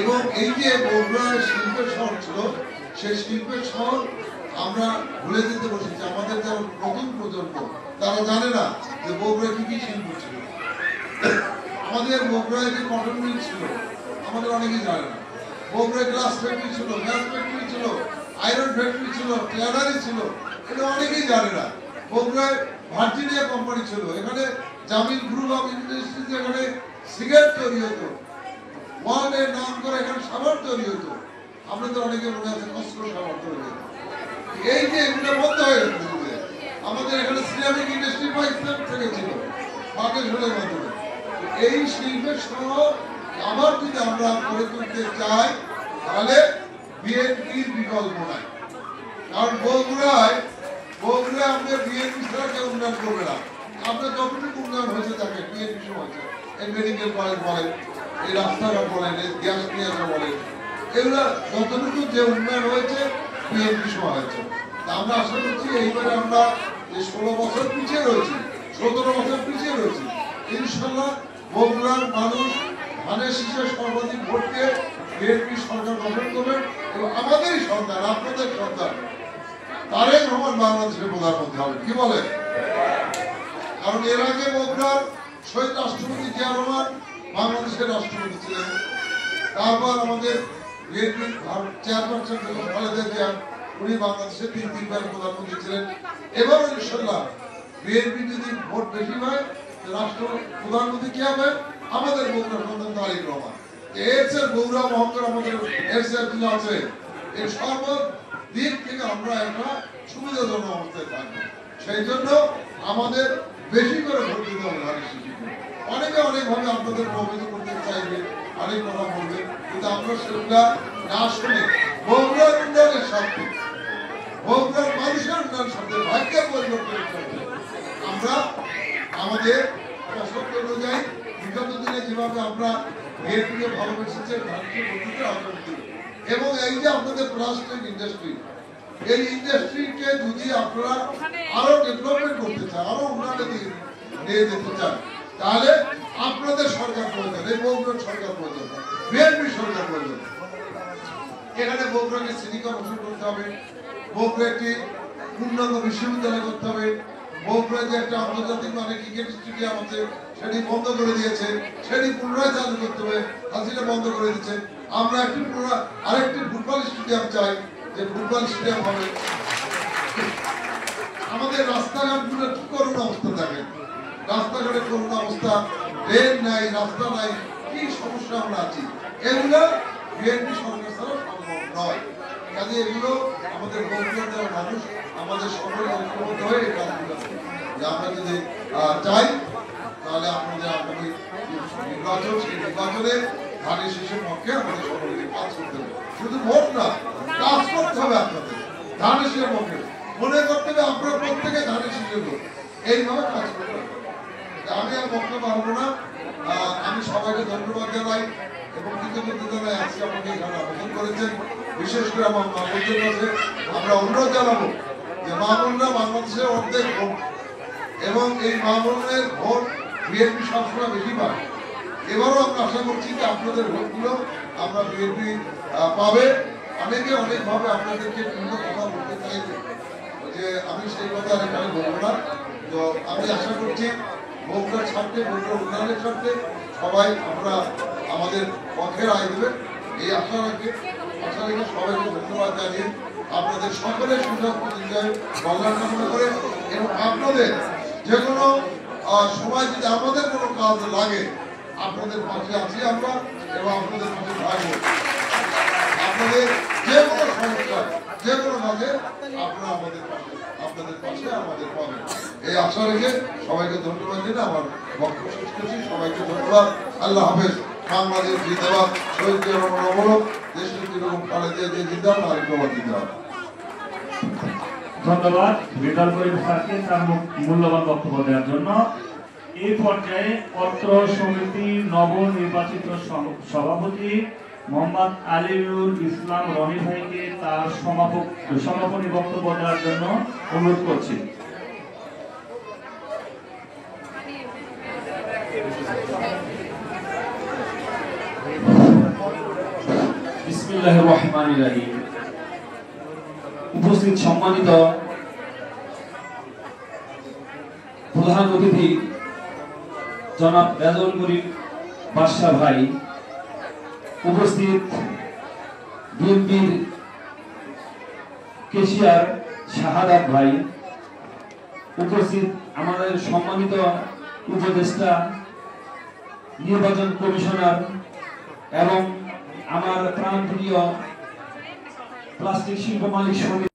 এবং এই যে বগুড়া শিল্পের শহর ছিল, সেই শিল্পের শহর আমরা ভুলে যেতে বসেছি। আমাদের যারা নতুন প্রজন্ম তারা জানে না যে বগুড়া কি কি শিল্প ছিল। আমাদের বগুড়ায় যে কটন মিল ছিল আমাদের অনেকেই জানে না। বগুড়ায় গ্লাস ফ্যাক্টরি ছিল, গ্যাস ফ্যাক্টরি ছিল, আয়রন ফ্যাক্টরি ছিল, ট্যানারি ছিল, এটা অনেকেই জানে না। বগুড়ায় ভার্জিনিয়া কোম্পানি ছিল, এখানে জামিল গ্রুপ অফ ইন্ডাস্ট্রিজ, এখানে সিগারেট তৈরি হতো, ওয়ানের নাম করে এখানে সাবান তৈরি হতো। আপনাদের অনেকে মনে আছে কষ্ট সাবান তৈরি হতো। এই যে এগুলো বন্ধ হয়ে গেছে। আমাদের এখানে সিরামিক ইন্ডাস্ট্রি পাকিস্তান থেকে ছিল পাকিস্তানের মাধ্যমে। এই শিল্পের শহর আবার যদি আমরা গড়ে তুলতে চাই তাহলে বিএনপির বিকল্প নাই। কারণ বগুড়ায় আমাদের বিএনপি ছাড়া কেউ উন্নয়ন করবে না। আমরা যতটুকু উন্নয়ন হয়েছে তাকে বিএনপি সময় এই মেডিকেল কলেজ বলেন, এই রাস্তাঘাট বলেন, এই গ্যাস নিয়ে আসা বলেন, এগুলা যতটুকু যে উন্নয়ন হয়েছে বিএনপি সময় হয়েছে। আমরা আশা করছি এইবারে আমরা যে 16 বছর পিছিয়ে রয়েছি, 17 বছর পিছিয়ে রয়েছি, ইনশাল্লাহ বগুড়ার মানুষ ধানের শীষে সর্বাধিক ভোট দিয়ে বিএনপি সরকার গঠন করবেন এবং আমাদেরই সরকার, আপনাদের সরকার তারেক রহমান বাংলাদেশের প্রধানমন্ত্রী হবে। কি বলে? কারণ এর আগে বগুড়ার শহীদ রাষ্ট্রপতি জিয়া রহমান বাংলাদেশের রাষ্ট্রপতি ছিলেন, তারপর আমাদের বিএনপির চেয়ারপারসন খালেদা জিয়া উনি বাংলাদেশের 3 বার প্রধানমন্ত্রী ছিলেন। এবার ইনশাল্লাহ বিএনপি যদি ভোট বেশি হয় রাষ্ট্র প্রধানমন্ত্রী কে হবে? আমাদের বগুড়া সন্তান তারেক রহমান। এর বগুড়া মহকুমা আমাদের এর কিছু আছে, এর সর্বদিক থেকে আমরা একটা সুবিধাজনক অবস্থায় থাকবো। সেই জন্য আমাদের বেশি করে ভোট দিতে হবে ধানের শীষে। অনেকে অনেকভাবে আপনাদের প্রভাবিত করতে চাইবে, অনেক কথা বলবে, কিন্তু আমরা সেগুলা না শুনে বগুড়ার উন্নয়নের স্বার্থে, বগুড়ার মানুষের উন্নয়নের স্বার্থে, ভাগ্যের পরিবর্তনের স্বার্থে আমরা আমাদের পছন্দ অনুযায়ী বিগত দিনে যেভাবে আমরা বিএনপিকে ভালোবেসেছেন এবং এই যে আপনাদের প্লাস্টিক ইন্ডাস্ট্রি, এই ইন্ডাস্ট্রিকে যদি আপনারা আরো ডেভেলপমেন্ট করতে চান, আরো উন্নয়নের দিকে নিয়ে যেতে চান, তাহলে আপনাদের সরকার প্রয়োজন, এই বগুড়ার সরকার প্রয়োজন, বিএনপি সরকার প্রয়োজন। এখানে বগুড়াকে সিটি কর্পোরেশন করতে হবে, বগুড়া একটি পূর্ণাঙ্গ বিশ্ববিদ্যালয় করতে হবে, বগুড়া যে একটা আন্তর্জাতিক মানে ক্রিকেট স্টেডিয়াম আছে সেটি বন্ধ করে দিয়েছে, সেটি পুনরায় চালু করতে হবে, হাসিনা বন্ধ করে দিচ্ছে। আমরা আরেকটি ফুটবল স্টেডিয়াম চাই, যে ফুটবল স্টেডিয়াম হবে। আমাদের রাস্তাঘাটগুলো কি করুন অবস্থা দেখেন, রাস্তাঘাটের করুন অবস্থা, ড্রেন নাই, রাস্তা নাই, কি সমস্যা আমরা আছি, এগুলো বিএনপি সরকার ছাড়া সম্ভব নয়। কাজে এগুলো আমাদের বগুড়া দেওয়ার মানুষ আমাদের সকলে ঐক্যবদ্ধ হয়ে এই কাজগুলো আমরা যদি চাই, তাহলে আপনাদের আগামী নির্বাচন, সেই নির্বাচনে ধানের শীষের পক্ষে আমাদের সকলকে কাজ করতে হবে। শুধু ভোট না, কাজ করতে হবে আপনাদের ধানের শীষের পক্ষে। মনে করতে হবে আপনারা প্রত্যেকে ধানের শীষের লোক, এইভাবে কাজ করতে হবে। আমি আর বক্তব্য পারবো না, আমি সবাইকে ধন্যবাদ জানাই এবং কৃতজ্ঞতা জানাই আজকে আমাকে এখানে আবেদন করেছেন। বিশেষ করে আমার মা বোনদের কাছে আমরা অনুরোধ জানাবো যে মা বোনরা বাংলাদেশের অর্ধেক ভোট এবং এই মা বোনের ভোট বিএনপি সবসময় বেশি পায়। এবারও আমরা আশা করছি যে আপনাদের ভোটগুলো আমরা বিএনপি পাবে। অনেকে অনেকভাবে আপনাদেরকে বিভিন্ন কথা বলতে চাইবে, যে আমি সেই কথা এখানে বলবো না। তো আমি আশা করছি বগুড়ার স্বার্থে, বগুড়ার উন্নয়নের স্বার্থে সবাই আমরা আমাদের পক্ষে রায় দেবেন এই আশা রেখে সবাইকে ধন্যবাদ জানিয়ে আপনাদের সকলের সুস্বাস্থ্য দীর্ঘায়ু কল্যাণ কামনা করে এবং আপনাদের যে কোনো সময় যদি আমাদের কোনো কাজ লাগে আপনাদের পাশে আছি আমরা এবং আপনাদের পাশে থাকবো। আপনাদের যে কোনো সমস্যা, যে কোনো কাজে আপনারা আপনাদের পাশে আমাদের পাবেন এই আশা রেখে সবাইকে ধন্যবাদ দিন। আমার বক্তব্য শেষ করছি। সবাইকে ধন্যবাদ। আল্লাহ হাফেজ। বাংলাদেশ জিন্দাবাদ। শহীদ জিয়া রহমান অমর, দেশনেত্রী বেগম খালেদা জিয়া জিন্দাবাদ। তারেক রহমান জিন্দাবাদ। ধন্যবাদ রেজাল করিম স্যারকে তার মূল্যবান বক্তব্য দেওয়ার জন্য। এই পর্যায়ে অত্র সমিতি নবনির্বাচিত সভাপতি মোহাম্মদ আলিউল ইসলাম রনি ভাইকে তার সমাপনী বক্তব্য দেওয়ার জন্য অনুরোধ করছি। বিসমিল্লাহির রহমানির রহিম। উপস্থিত সম্মানিত প্রধান অতিথি জনাব রেজাউল করিম বাদশা ভাই, উপস্থিত বিএনপির কেশিয়ার শাহাদাত ভাই, উপস্থিত আমাদের সম্মানিত উপদেষ্টা, নির্বাচন কমিশনার এবং আমার প্রাণপ্রিয় প্লাস্টিক শিল্প মালিক সমিতি